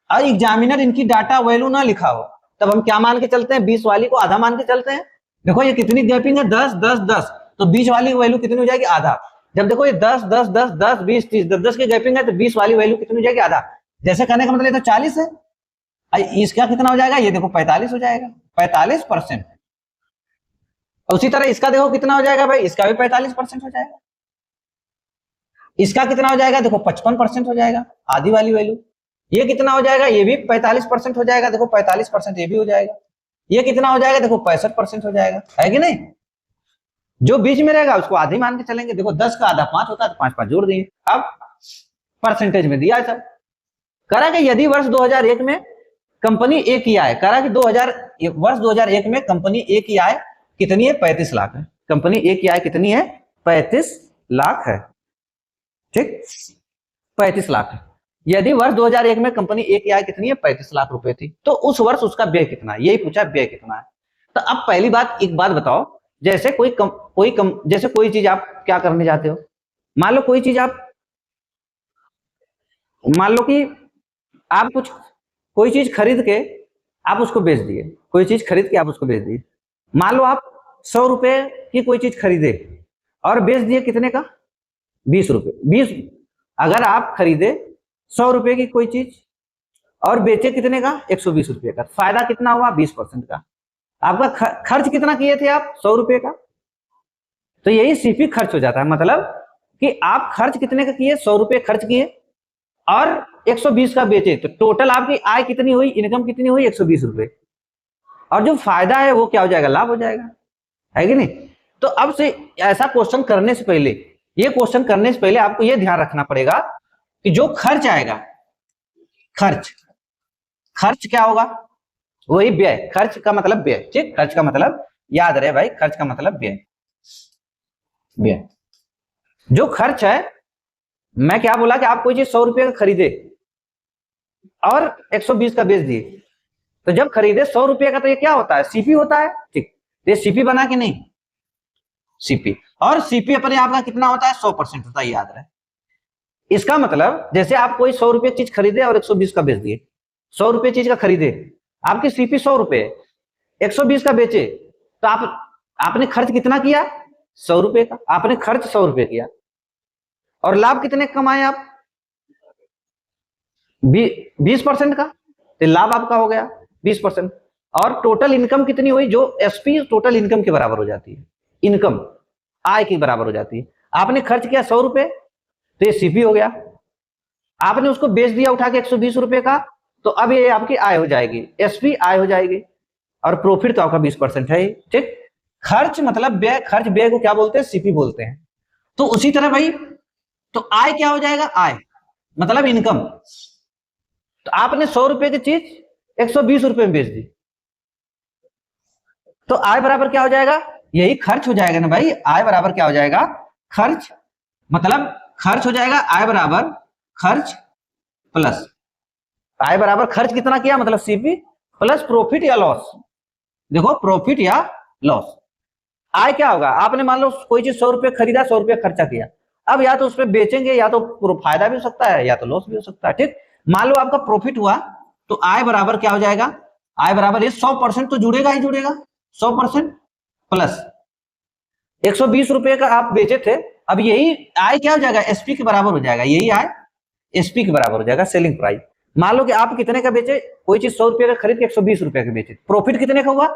और एग्जामिनर इनकी डाटा वैल्यू ना लिखा हो, तब हम क्या मान के चलते हैं, 20 वाली को आधा मान के चलते हैं। देखो ये कितनी गैपिंग है, 10 10 10, तो 20 वाली वैल्यू कितनी हो जाएगी, आधा। जब देखो ये 10 10 10 10 20 30, 10 10 की गैपिंग है, तो 20 वाली वैल्यू कितनी हो जाएगी, आधा। जैसे कहने का मतलब ये तो 40 है, इसका कितना हो जाएगा, ये देखो 45 हो जाएगा, 45%। उसी तरह इसका देखो कितना हो जाएगा भाई, इसका भी 45% हो जाएगा। इसका कितना हो जाएगा, देखो 55% हो जाएगा, आधी वाली वैल्यू। ये कितना हो जाएगा, ये भी 45% हो जाएगा, देखो 45% ये भी हो जाएगा। ये कितना हो जाएगा, देखो 65% हो जाएगा, है कि नहीं। जो बीच में रहेगा उसको आधी मान के चलेंगे। देखो 10 का आधा 5 होता है, तो 5 5 जोड़ दिए। अब परसेंटेज में दिया सब, करा कि यदि वर्ष 2001 में कंपनी ए की आय, करा कि वर्ष 2001 में कंपनी ए की आय कितनी है, 35 लाख है। कंपनी ए की आय कितनी है, 35 लाख है, ठीक, 35 लाख है। यदि वर्ष 2001 में कंपनी ए की आय कितनी है, 35 लाख रुपए थी, तो उस वर्ष उसका व्यय कितना है, यही पूछा, व्यय कितना है। तो अब पहली बात, एक बात बताओ, जैसे कोई चीज आप क्या करने जाते हो, मान लो कोई चीज मान लो कि आप कोई चीज खरीद के आप उसको बेच दिए, कोई चीज खरीद के आप उसको बेच दिए। मान लो आप 100 रुपए की कोई चीज खरीदे और बेच दिए कितने का, 20 रुपए। 20, अगर आप खरीदे 100 रुपए की कोई चीज और बेचे कितने का, 120 रुपए का, फायदा कितना हुआ, 20% का। आपका खर्च कितना किए थे आप, 100 रुपए का, तो यही सीपी खर्च हो जाता है। मतलब कि आप खर्च कितने का किए, 100 रुपए खर्च किए और 120 का बेचे, तो टोटल आपकी आय कितनी हुई, इनकम कितनी हुई, 120 रुपए। और जो फायदा है वो क्या हो जाएगा, लाभ हो जाएगा, है कि नहीं। तो अब से ऐसा क्वेश्चन करने से पहले, ये क्वेश्चन करने से पहले आपको ये ध्यान रखना पड़ेगा कि जो खर्च आएगा, खर्च क्या होगा, वही व्यय। खर्च का मतलब व्यय, ठीक, खर्च का मतलब याद रहे भाई, खर्च का मतलब व्यय। व्यय जो खर्च है, मैं क्या बोला कि आप कोई चीज 100 रुपए का खरीदे और 120 का बेच दिए, तो जब खरीदे 100 रुपए का, तो ये क्या होता है, सीपी होता है, ठीक। ये सीपी बना कि नहीं, सीपी। और सीपी अपने आप का कितना होता है, 100% होता है, याद रहे। इसका मतलब जैसे आप कोई 100 रुपए चीज खरीदे और 120 का बेच दिए, 100 रुपए चीज का खरीदे, आपकी सीपी 100 रुपए, 120 का बेचे, तो आपने खर्च कितना किया, 100 रुपए का, आपने खर्च 100 रुपए किया, और लाभ कितने कमाए आप, 20% का, तो लाभ आपका हो गया 20%। और टोटल इनकम कितनी हुई, जो एसपी टोटल इनकम के बराबर हो जाती है, इनकम आय के बराबर हो जाती है। आपने खर्च किया 100 रुपए, तो ये सीपी हो गया। आपने उसको बेच दिया उठा के 120 रुपए का, तो अब ये आपकी आय हो जाएगी, एसपी आय हो जाएगी। और प्रॉफिट तो आपका 20% है, ठीक। खर्च मतलब व्यय, खर्च व्यय को क्या बोलते हैं, सीपी बोलते हैं। तो उसी तरह भाई, तो आय क्या हो जाएगा, आय मतलब इनकम। तो आपने 100 रुपए की चीज 120 रुपए में बेच दी, तो आय बराबर क्या हो जाएगा, यही खर्च हो जाएगा ना भाई। आय बराबर क्या हो जाएगा, खर्च, मतलब खर्च हो जाएगा आय बराबर खर्च प्लस, आय बराबर खर्च कितना किया, मतलब सीपी प्लस प्रॉफिट या लॉस। देखो प्रॉफिट या लॉस। आय क्या होगा, आपने मान लो कोई चीज 100 रुपए खरीदा, 100 रुपए खर्चा किया, अब या तो उस पर बेचेंगे, या तो फायदा भी हो सकता है, या तो लॉस भी हो सकता है, ठीक। मान लो आपका प्रॉफिट हुआ, तो आय बराबर क्या हो जाएगा, आय बराबर ये 100% तो जुड़ेगा ही जुड़ेगा, 100% प्लस 120 रुपए का आप बेचे थे, अब यही आय क्या हो जाएगा, एसपी के बराबर हो जाएगा, यही आय एसपी के बराबर हो जाएगा, सेलिंग प्राइस। मान लो कि आप कितने का बेचे, कोई चीज 100 रुपए का खरीद के 120 रुपए का बेचे, प्रॉफिट कितने का हुआ,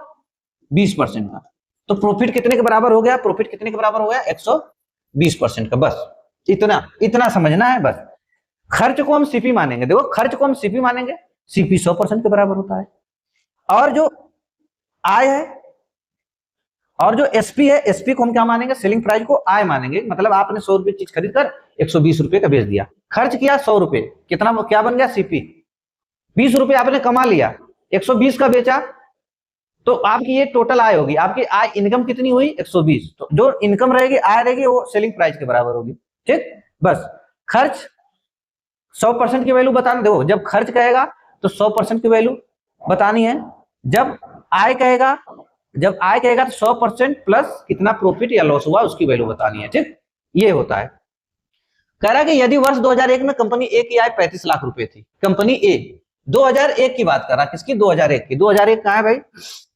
20% का। तो प्रॉफिट कितने के बराबर हो गया, प्रॉफिट कितने के बराबर हो गया, 120% का। बस इतना समझना है बस। खर्च को हम सीपी मानेंगे, देखो खर्च को हम सीपी मानेंगे, सीपी 100% के बराबर होता है। और जो आय है और जो एसपी है, एसपी को हम क्या मानेंगे, सेलिंग प्राइस को आय मानेंगे। मतलब आपने 100 रुपए चीज खरीद कर 120 रुपए का बेच दिया, खर्च किया 100 रुपए, कितना क्या बन गया, सीपी। 20 रुपए आपने कमा लिया, 120 का बेचा, तो आपकी ये टोटल आय होगी। आपकी आय, इनकम कितनी हुई, 120, तो जो इनकम रहेगी, आय रहेगी, वो सेलिंग प्राइस के बराबर होगी, ठीक। बस खर्च 100% की वैल्यू बताना, देखो जब खर्च कहेगा तो 100% की वैल्यू बतानी है, जब आय कहेगा तो 100% प्लस कितना प्रॉफिट या लॉस हुआ उसकी वैल्यू बतानी है, ठीक। ये होता है। कह रहा है कि यदि वर्ष 2001 में कंपनी ए की आय 35 लाख रुपए थी, कंपनी ए 2001 की बात कर रहा है, किसकी? 2001 की। 2001 कहां है भाई?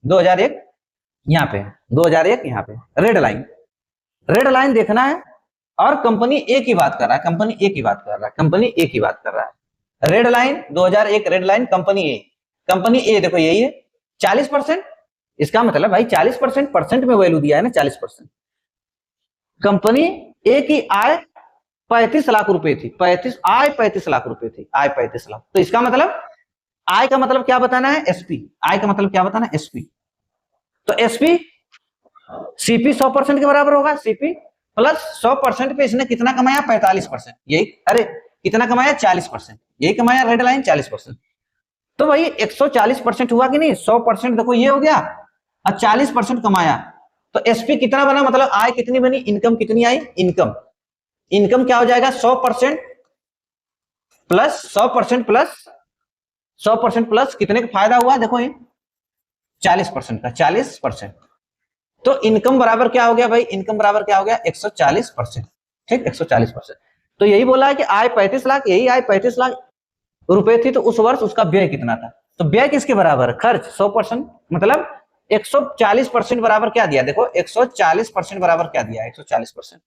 2001 यहाँ पे, 2001 यहाँ पे, रेड लाइन, रेड लाइन देखना है। और कंपनी ए की बात कर रहा है, कंपनी ए की बात कर रहा है, कंपनी ए की बात कर रहा है। Red line 2001, red line company A, company A देखो यही है 40%। इसका मतलब भाई 40% परसेंट में वैल्यू दिया है ना, 40%। कंपनी ए की आय 35 लाख रुपए थी, 35 लाख रुपए थी, आय 35 लाख। तो इसका मतलब आय का मतलब क्या बताना है? एसपी। आय का मतलब क्या बताना है? एसपी। तो एसपी सीपी 100% के बराबर होगा, सीपी प्लस 100% पे इसने कितना कमाया? 45%। यही, अरे कितना कमाया? 40%। यही कमाया रेड लाइन, 40%। तो भाई 140% हुआ कि नहीं? 100% देखो ये हो गया और 40% कमाया, तो एसपी कितना बना? मतलब आय कितनी बनी? इनकम कितनी आई? इनकम, इनकम क्या हो जाएगा? 100% प्लस 100% प्लस 100% प्लस कितने का फायदा हुआ? देखो ये 40% का, 40%। तो इनकम बराबर क्या हो गया भाई? इनकम बराबर क्या हो गया? 140%। ठीक, 140%। तो यही बोला है कि आय 35 लाख, यही आय 35 लाख रुपए थी, तो उस वर्ष उसका व्यय कितना था? तो व्यय किसके बराबर? खर्च 100%, मतलब 140% बराबर क्या दिया? देखो 140% बराबर क्या दिया? 140%,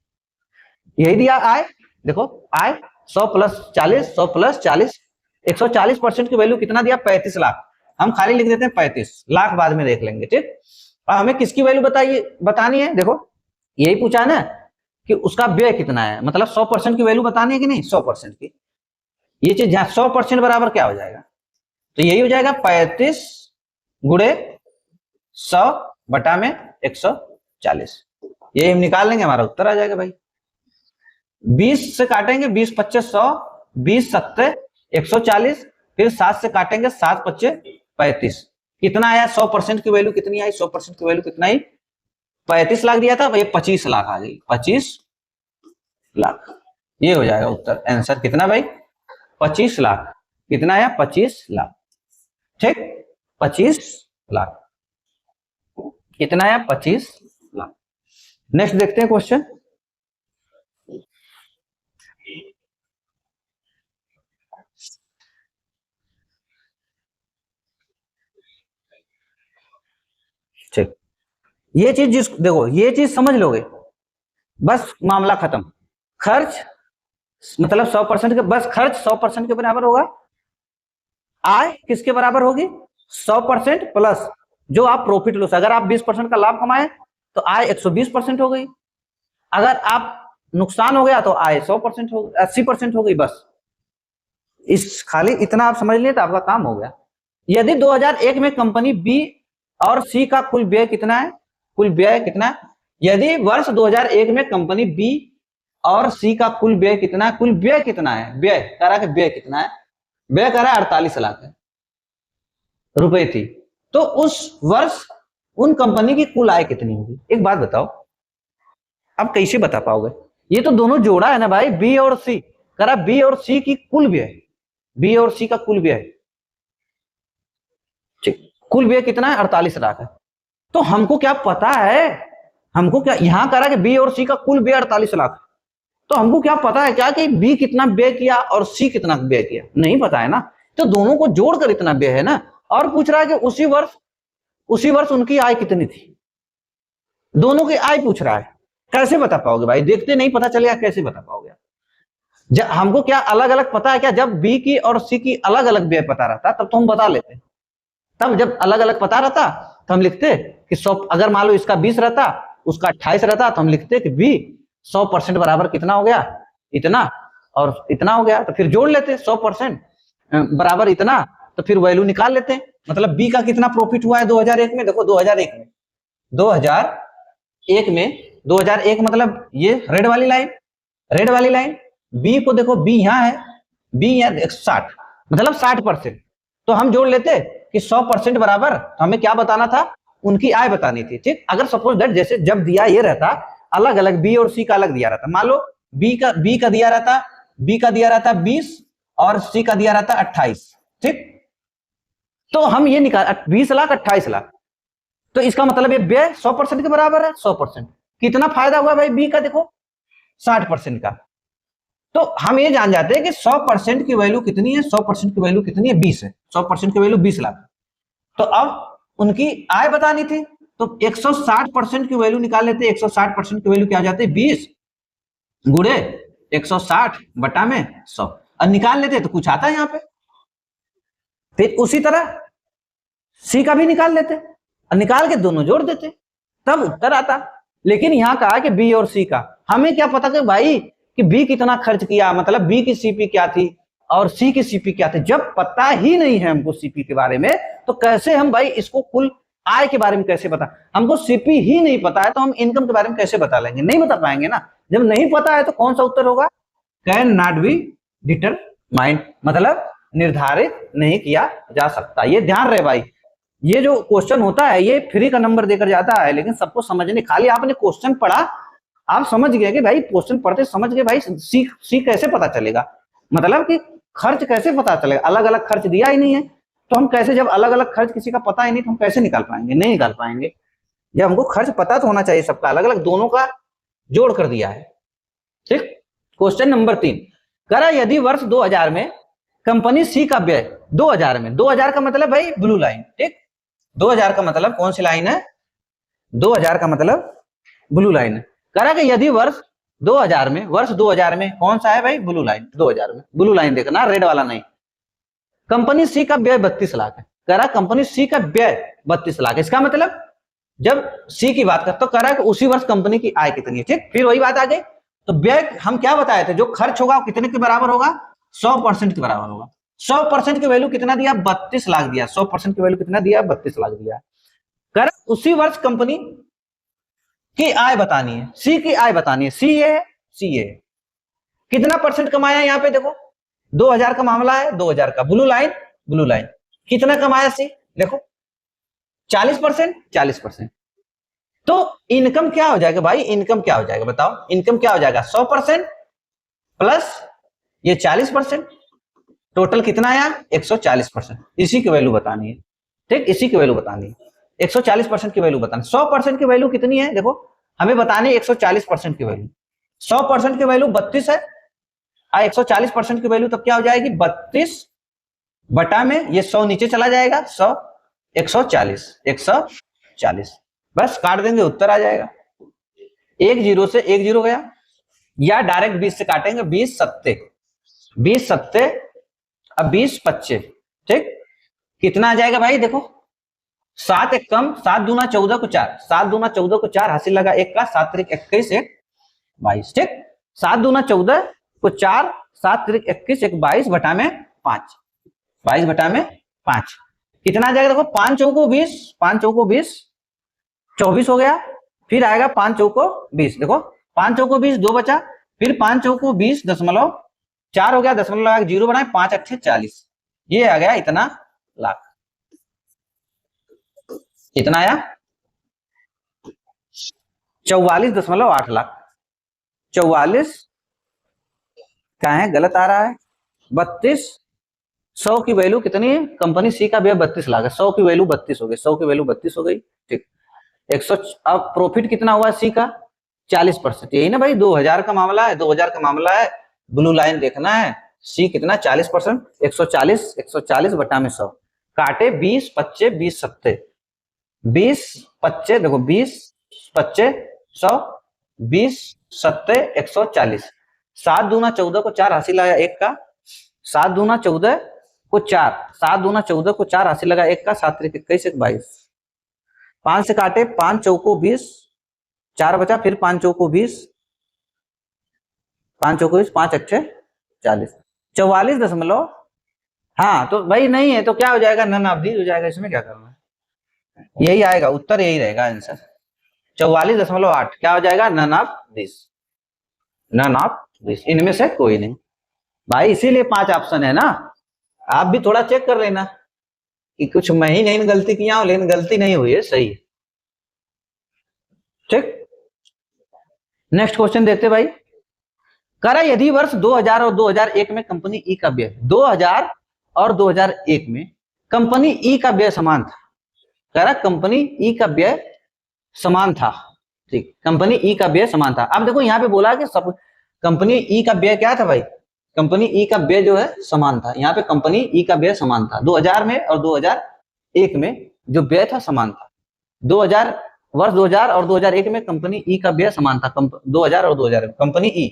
यही दिया आय। देखो आय 100 प्लस 40, 100 प्लस 40, 140% की वैल्यू कितना दिया? 35 लाख। हम खाली लिख देते हैं 35 लाख, बाद में देख लेंगे। ठीक, और हमें किसकी वैल्यू बतानी है? देखो यही पूछा ना कि उसका व्यय कितना है, मतलब 100% की वैल्यू बतानी है कि नहीं? 100% की। ये चीज 100% बराबर क्या हो जाएगा? तो यही हो जाएगा 35 गुणे 100 बटा में 140। ये हम निकाल लेंगे, हमारा उत्तर आ जाएगा भाई। 20 से काटेंगे, 20 25 100, 20 70 140, फिर 7 से काटेंगे, 7 25 35। कितना आया? 100% की वैल्यू कितनी आई? 100% की वैल्यू कितना आई? 35 लाख दिया था भाई, 25 लाख आ गई, 25 लाख। ये हो जाएगा उत्तर, आंसर कितना भाई? 25 लाख। कितना आया? 25 लाख। ठीक, 25 लाख। कितना आया? 25 लाख। नेक्स्ट देखते हैं क्वेश्चन। ठीक, ये चीज देखो, ये चीज समझ लोगे बस मामला खत्म। खर्च मतलब 100% के, बस खर्च 100% के बराबर होगा। आय किसके बराबर होगी? 100% प्लस जो आप प्रॉफिट लॉस, अगर आप 20% का लाभ कमाए तो आय 120% हो गई, अगर आप नुकसान हो गया तो आय 100% हो, 80% हो गई। बस इस खाली इतना आप समझ लिए तो आपका काम हो गया। यदि 2001 में कंपनी बी और सी का कुल व्यय कितना है? कुल व्यय कितना है? यदि वर्ष 2001 में कंपनी बी और सी का कुल व्यय कितना है? कुल व्यय कितना है? व्यय कह रहा है, व्यय कितना है? व्यय कह रहा है 48 लाख रुपए थी, तो उस वर्ष उन कंपनी की कुल आय कितनी होगी? एक बात बताओ, अब कैसे बता पाओगे? ये तो दोनों जोड़ा है ना भाई, बी और सी। कह रहा बी और सी की कुल व्यय, बी और सी का कुल व्यय, कुल व्यय कितना है? 48 लाख है। तो हमको क्या पता है? हमको क्या यहां कह रहा है कि बी और सी का कुल व्यय 48 लाख, तो हमको क्या पता है क्या कि बी कितना व्यय किया और सी कितना व्यय किया? नहीं पता है ना। तो दोनों को जोड़कर इतना व्यय है ना। और पूछ रहा है कि उसी वर्ष उनकी आय कितनी थी? दोनों की आय पूछ रहा है, कैसे बता पाओगे भाई? देखते नहीं पता चलेगा, कैसे बता पाओगे? जब हमको क्या अलग अलग पता है क्या? जब बी की और सी की अलग अलग व्यय पता रहता तब तो हम बता लेते, तब जब अलग अलग पता रहता तो हम लिखते कि 100, अगर मान लो इसका 20 रहता, उसका 28 रहता, तो हम लिखते कि बी 100% बराबर कितना हो गया? इतना, और इतना हो गया, तो फिर जोड़ लेते 100% बराबर इतना, तो फिर वैल्यू निकाल लेते। मतलब बी का कितना प्रॉफिट हुआ है 2001 में? देखो 2001 में 2001 मतलब ये रेड वाली लाइन, रेड वाली लाइन। बी को देखो, बी यहाँ है, बी यहाँ 60, मतलब 60%। तो हम जोड़ लेते कि 100% बराबर, तो हमें क्या बताना था? उनकी आय बतानी थी। ठीक, अगर सपोज दैट जैसे जब दिया ये रहता अलग अलग, बी और सी का अलग दिया रहता, मान लो बी का दिया रहता 20 और सी का दिया रहता 28। ठीक, तो हम ये निकाल 20 लाख 28 लाख, तो इसका मतलब ये व्यय 100% के बराबर है। 100% कितना फायदा हुआ भाई बी का? देखो 60% का, तो हम ये जान जाते हैं कि 100% की वैल्यू कितनी है, 100% की वैल्यू कितनी है, 20 है, 100% की वैल्यू 20 लाख। तो अब उनकी आय बतानी थी, तो 160% की वैल्यू निकाल लेते, 160% की वैल्यू क्या आ जाती है, 20 गुणे 160 बटा में 100, और निकाल लेते तो कुछ आता है यहाँ पे। फिर उसी तरह सी का भी निकाल लेते और निकाल के दोनों जोड़ देते, तब उत्तर आता। लेकिन यहाँ कहा कि बी और सी का, हमें क्या पता कि भाई कि बी कितना खर्च किया, मतलब बी की सीपी क्या थी और सी की सीपी क्या थी। जब पता ही नहीं है हमको सीपी के बारे में, तो कैसे हम भाई इसको कुल आय के बारे में कैसे बता, हमको सीपी ही नहीं पता है तो हम इनकम के बारे में कैसे बता लेंगे, नहीं बता पाएंगे ना। जब नहीं पता है तो कौन सा उत्तर होगा, कैन नॉट बी डिटरमाइंड, मतलब निर्धारित नहीं किया जा सकता। ये ध्यान रहे भाई, ये जो क्वेश्चन होता है ये फ्री का नंबर देकर जाता है, लेकिन सबको समझने, खाली आपने क्वेश्चन पढ़ा, आप समझ गए कि भाई क्वेश्चन पढ़ते समझ गए भाई सी कैसे पता चलेगा, मतलब कि खर्च कैसे पता चलेगा, अलग अलग खर्च दिया ही नहीं है तो हम कैसे, जब अलग अलग खर्च किसी का पता ही नहीं तो हम कैसे निकाल पाएंगे, नहीं निकाल पाएंगे। जब हमको खर्च पता तो होना चाहिए सबका, अलग अलग दोनों का जोड़ कर दिया है। ठीक, क्वेश्चन नंबर 3 करा, यदि वर्ष 2000 में कंपनी सी का व्यय 2000 में, 2000 का मतलब भाई ब्लू लाइन, ठीक, 2000 का मतलब कौन सी लाइन है, 2000 का मतलब ब्लू लाइन है। करा कि यदि वर्ष 2000 में, वर्ष 2000 में कौन सा है भाई, ब्लू लाइन, 2000 में ब्लू लाइन देखना, रेड वाला नहीं। कंपनी सी का व्यय 32 लाख है, करा कंपनी सी का व्यय 32 लाख, इसका मतलब जब सी की बात कर तो करा कि उसी वर्ष कंपनी की आय कितनी है। ठीक, फिर वही बात आ गई, तो व्यय हम क्या बताए थे, जो खर्च होगा वो कितने के बराबर होगा, 100% के बराबर होगा। 100% की वैल्यू कितना दिया, 32 लाख दिया, 100% की वैल्यू कितना दिया, 32 लाख दिया। कर उसी वर्ष कंपनी की आय बतानी है, सी की आय बतानी है, सी ये है, सी ये है, कितना परसेंट कमाया यहाँ पे देखो, 2000 का मामला है, 2000 का ब्लू लाइन, ब्लू लाइन कितना कमाया सी देखो, 40%, 40%। तो इनकम क्या हो जाएगा भाई, इनकम क्या हो जाएगा बताओ, इनकम क्या हो जाएगा, 100% प्लस ये 40%, टोटल कितना आया 140%, इसी की वैल्यू बतानी है। ठीक, इसी की वैल्यू बतानी है, 140% की वैल्यू बतानी। 100% की वैल्यू कितनी है देखो, हमें बतानी है 140% की वैल्यू, 100% की वैल्यू 32 है, 140% की वैल्यू तब क्या हो जाएगी, 32 बटा में ये 100 नीचे चला जाएगा, 100 140 140, बस काट देंगे उत्तर आ जाएगा। एक जीरो से एक जीरो गया, या डायरेक्ट 20 से काटेंगे, 20 सत्ते, 20 सत्ते, अब 20 25, ठीक, कितना आ जाएगा भाई देखो, 7 एक कम, 7 दूना 14 को 4, 7 दूना 14 को 4, हासिल लगा एक का, 7 त्रिक 21 एक 22, ठीक, 7 दूना 14 को 4, 7 त्रिक 21 एक 22 बटा में 5, 22 बटा में 5, कितना आ जाएगा देखो, 5 चौको 20, 5 चौको 20, 24 हो गया, फिर आएगा 5 चौको 20, देखो 5 चौको 20 2 बचा, फिर 5 चौको 20.4 हो गया, दशमलव लगा जीरो बनाए, 5 अट्ठे 40, ये आ गया इतना लाख, कितना आया 44.8 लाख, 44 क्या है गलत आ रहा है, 32, 100 की वैल्यू कितनी है, कंपनी सी का व्यय 32 लाख है, 100 की वैल्यू 32 हो गई, 100 की वैल्यू 32 हो गई, ठीक, 100, अब प्रॉफिट कितना हुआ सी का 40%, यही ना भाई, 2000 का मामला है, 2000 का मामला है, ब्लू लाइन देखना है, सी कितना 40%, 140, 140 बटा में 100, काटे 20 25 20 सत्ते, 20 25 देखो 20 25 100, 20 सत्ते 140, 7 दूना 14 को 4 हासिल आया एक का, 7 दूना 14 को 4, 7 दूना 14 को 4 हासिल लगा एक का, 7 त्रिक 21 एक 22, 5 से काटे, 5 चौको 20, 4 बचा, फिर 5 चौको 20, 5 चौको 20, 5 अच्छे 40, 44 हाँ, तो भाई नहीं है तो क्या हो जाएगा, नन ऑफ दीज हो जाएगा, इसमें क्या करना है, यही आएगा उत्तर, यही रहेगा आंसर, 44.8 क्या हो जाएगा, none of this, none of this, इनमें से कोई नहीं भाई, इसीलिए 5 ऑप्शन है ना, आप भी थोड़ा चेक कर लेना कि कुछ मैं ही नहीं गलती किया हूं, लेकिन गलती नहीं हुई है, सही है। ठीक, नेक्स्ट क्वेश्चन देखते भाई, करा यदि वर्ष 2000 और 2001 में कंपनी ई का व्यय, 2000 और 2001 में कंपनी ई का व्यय समान था, करा कंपनी ई का व्यय समान था, ठीक, कंपनी ई का व्यय समान था। अब देखो यहाँ पे बोला कि सब कंपनी ई का व्यय क्या था भाई, कंपनी ई का व्यय जो है समान था, यहाँ पे कंपनी ई का व्यय समान था 2000 में और 2001 में जो व्यय था समान था। 2000 वर्ष 2000 और 2001 में कंपनी ई का व्यय समान था। 2000 और 2000 में कंपनी ई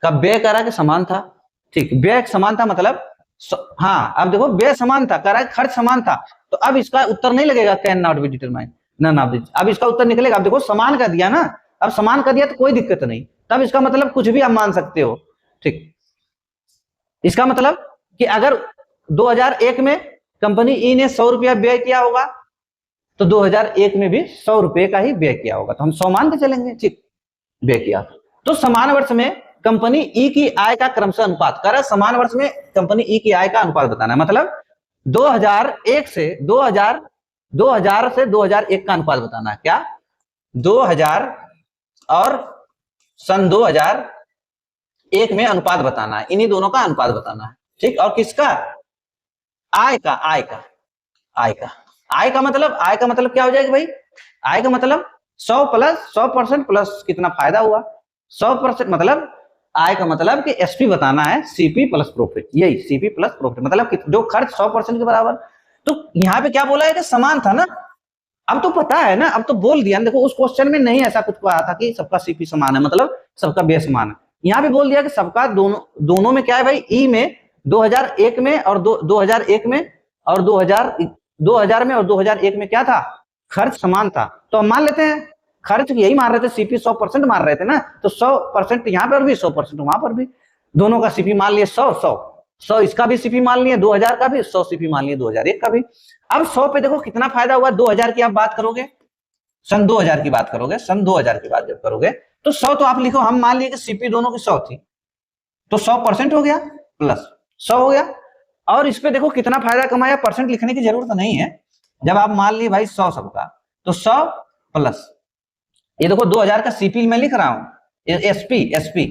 का व्यय करा के समान था, ठीक, व्यय समान था मतलब हाँ, अब देखो व्यय समान था, करा खर्च समान था, तो अब इसका उत्तर नहीं लगेगा can not be determine, none of this, अब इसका उत्तर निकलेगा। अब देखो समान का दिया ना, अब समान का दिया तो कोई दिक्कत नहीं, तब इसका मतलब कुछ भी आप मान सकते हो, ठीक। इसका मतलब कि अगर 2001 में कंपनी ई ने 100 रुपया व्यय किया होगा तो 2001 में भी 100 रुपए का ही व्यय किया होगा, तो हम 100 मान के चलेंगे, ठीक, व्यय किया। तो समान वर्ष में कंपनी ई की आय का क्रमशः अनुपात कर, समान वर्ष में कंपनी ई की आय का अनुपात बताना है, मतलब 2001 से 2000 से 2001 का अनुपात बताना है, क्या 2000 और सन 2001 में अनुपात बताना है, इन्हीं दोनों का अनुपात बताना है, ठीक। और किसका, आय का, आय का मतलब क्या हो जाएगा भाई, आय का मतलब 100% प्लस कितना फायदा हुआ 100%, मतलब आय का मतलब कि एसपी बताना है, सीपी प्लस प्रॉफिट, यही सीपी प्लस प्रॉफिट, मतलब जो खर्च 100% के बराबर। तो यहाँ पे क्या बोला है कि समान था ना, अब तो पता है ना, अब तो बोल दिया। देखो उस क्वेश्चन में नहीं ऐसा कुछ कहा था कि सबका सीपी समान है, मतलब सबका व्यय समान है, यहाँ पे बोल दिया कि सबका दोनों में क्या है भाई, ई में 2001 में और 2001 में और 2000 में और 2001 में क्या था, खर्च समान था, तो हम मान लेते हैं खर्च यही मान रहे थे, सीपी 100% मान रहे थे ना, तो 100% यहाँ पर भी 100% वहां पर भी, दोनों का सीपी मान लिए 100 इसका भी सीपी मान लिए, 2000 का भी 100 सीपी मान लिए, 2001 का भी। अब 100 पे देखो कितना फायदा हुआ, 2000 की आप बात करोगे, सन 2000 की बात करोगे, सन 2000 की बात जब करोगे तो 100 तो आप लिखो, हम मान लिए कि सीपी दोनों की 100 थी, तो 100% हो गया प्लस 100 हो गया। और इस पे देखो कितना फायदा कमाया, परसेंट लिखने की जरूरत नहीं है, जब आप मान लिए भाई 100 सबका, तो 100 प्लस ये देखो 2000 का सीपी मैं लिख रहा हूं, एसपी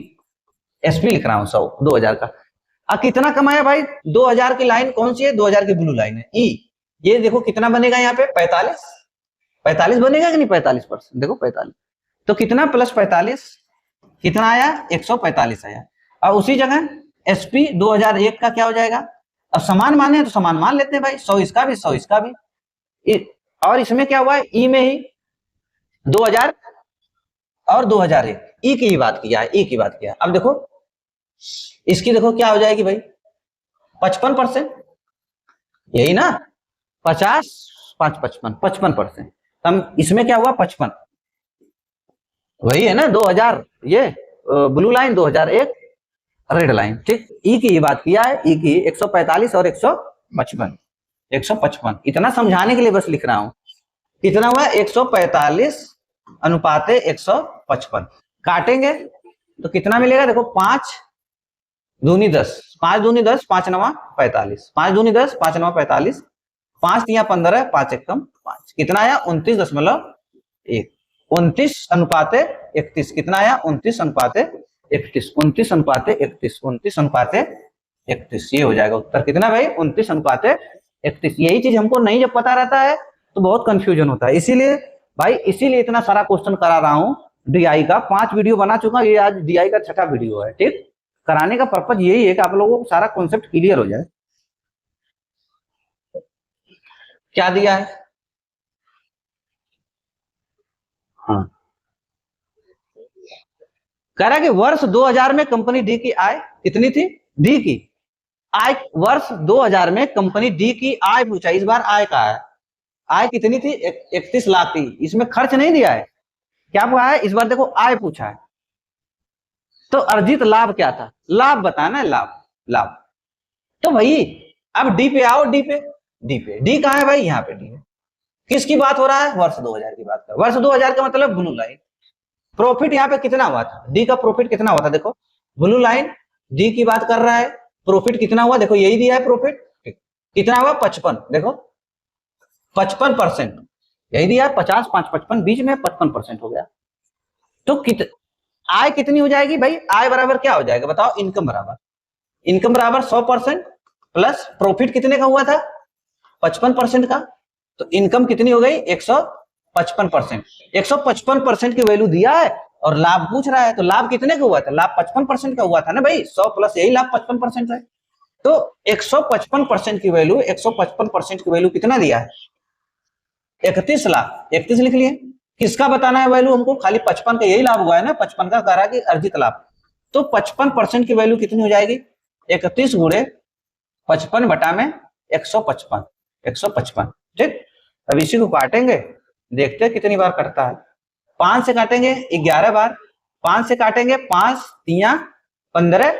लिख रहा हूं 100 2000 का। अब कितना कमाया भाई, 2000 की लाइन कौन सी है, 2000 की ब्लू लाइन है ई, ये देखो कितना बनेगा यहाँ पे 45 बनेगा कि नहीं, 45%, देखो 45, तो कितना प्लस 45 कितना आया, 145 आया। और उसी जगह एसपी 2001 का क्या हो जाएगा, अब समान माने तो समान मान लेते हैं भाई, 100 इसका भी 100 इसका भी। और इसमें क्या हुआ, ई में ही 2000 और 2001 ई की बात किया है, ई की बात किया। अब देखो इसकी देखो क्या हो जाएगी भाई, 55%, यही ना, 50 5 55%, हम इसमें क्या हुआ 55, वही है ना 2000 ये ब्लू लाइन, 2001 रेड लाइन, ठीक। ई की बात किया है, ई की 145 और 155 इतना समझाने के लिए बस लिख रहा हूं, कितना हुआ 145 अनुपाते 155, काटेंगे तो कितना मिलेगा, देखो 5 दूनी 10, 5 दूनी 10, 5 नवा 45, 5 दूनी 10, 5 नवा 45, 5 दिया 15, 5 एकम 5, कितना आया 29.1, 29 अनुपाते 31, कितना आया 29 अनुपाते 31, 29 अनुपाते 31, 29 अनुपाते 31, ये हो जाएगा उत्तर, कितना भाई 29 अनुपाते 31। यही चीज हमको नहीं जब पता रहता है तो बहुत कंफ्यूजन होता है, इसीलिए भाई, इसीलिए इतना सारा क्वेश्चन करा रहा हूं। डीआई का 5 वीडियो बना चुका, ये आज डीआई का 6ठा वीडियो है, ठीक। कराने का पर्पज यही है कि आप लोगों को सारा कॉन्सेप्ट क्लियर हो जाए। क्या दिया है, हाँ, कह रहा है कि वर्ष 2000 में कंपनी डी की आय कितनी थी, डी की आय वर्ष 2000 में कंपनी डी की आय पूछा, इस बार आय का है, आय कितनी थी 31 लाख थी, इसमें खर्च नहीं दिया है, क्या पूछा है इस बार, देखो आय पूछा है, तो अर्जित लाभ क्या था, लाभ बताना है, लाभ। तो भाई अब डी पे आओ, डी पे डी कहां है भाई, यहाँ पे डी है, किसकी बात हो रहा है, वर्ष 2000 की बात कर, वर्ष 2000 का मतलब ब्लू लाइन, प्रॉफिट यहाँ पे कितना हुआ था, डी का प्रॉफिट कितना हुआ था, देखो ब्लू लाइन डी की बात कर रहा है, प्रॉफिट कितना हुआ, देखो यही दिया है प्रॉफिट, कितना हुआ 55, देखो 55%, यही दिया है 50 5 55 बीच में 55% हो गया, तो आय कितनी हो जाएगी भाई, आय बराबर क्या हो जाएगा बताओ, इनकम बराबर 100% प्लस प्रॉफिट कितने का हुआ था 55% का, तो इनकम कितनी हो गई 155%, 155% की वैल्यू दिया है और लाभ पूछ रहा है, तो लाभ कितने का हुआ था? लाभ 55% का हुआ था ना भाई, 100 प्लस यही लाभ 55% है। तो 155% की वैल्यू, 155% की वैल्यू कितना दिया है? 31 लाख। 31 लिख लिए। किसका बताना है वैल्यू हमको? खाली 55 का यही लाभ हुआ है ना, 55 का कह रहा कि अर्जित लाभ। तो 55% की वैल्यू कितनी हो जाएगी? 31 गुणे 55 बटा में 155, 155। ठीक, अब इसी को काटेंगे, देखते हैं कितनी बार कटता है। 5 से काटेंगे 11 बार, 5 से काटेंगे 5 तिया 15,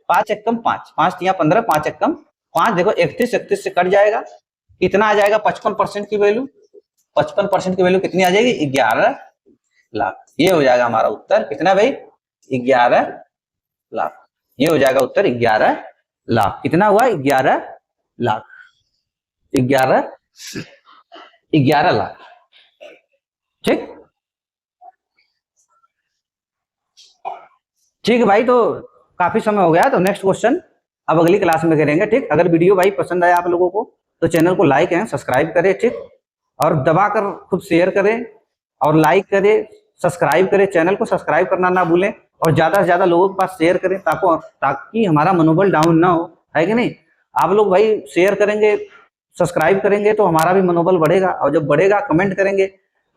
5 एकम 5, 5 तिया 15, 5 एकम 5। देखो 31 से कट जाएगा, कितना आ जाएगा? 55% की वैल्यू। 55% की वैल्यू कितनी आ जाएगी? 11 लाख। ये हो जाएगा हमारा उत्तर। कितना भाई? 11 लाख। ये हो जाएगा उत्तर 11 लाख। कितना हुआ? 11 लाख। 11 लाख। ठीक ठीक है भाई, तो काफी समय हो गया, तो नेक्स्ट क्वेश्चन अब अगली क्लास में करेंगे। ठीक, अगर वीडियो भाई पसंद आया आप लोगों को तो चैनल को लाइक एंड सब्सक्राइब करें। ठीक, और दबाकर खूब शेयर करें और लाइक करें, सब्सक्राइब करें, चैनल को सब्सक्राइब करना ना भूलें, और ज्यादा से ज्यादा लोगों के पास शेयर करें ताकि हमारा मनोबल डाउन ना हो, है कि नहीं? आप लोग भाई शेयर करेंगे, सब्सक्राइब करेंगे तो हमारा भी मनोबल बढ़ेगा, और जब बढ़ेगा कमेंट करेंगे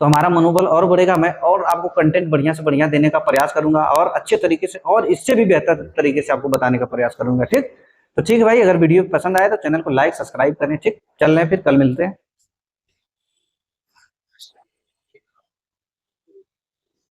तो हमारा मनोबल और बढ़ेगा। मैं और आपको कंटेंट बढ़िया से बढ़िया देने का प्रयास करूंगा, और अच्छे तरीके से और इससे भी बेहतर तरीके से आपको बताने का प्रयास करूंगा। ठीक, तो ठीक है भाई, अगर वीडियो पसंद आए तो चैनल को लाइक सब्सक्राइब करें। ठीक, चल रहे हैं, फिर कल मिलते हैं।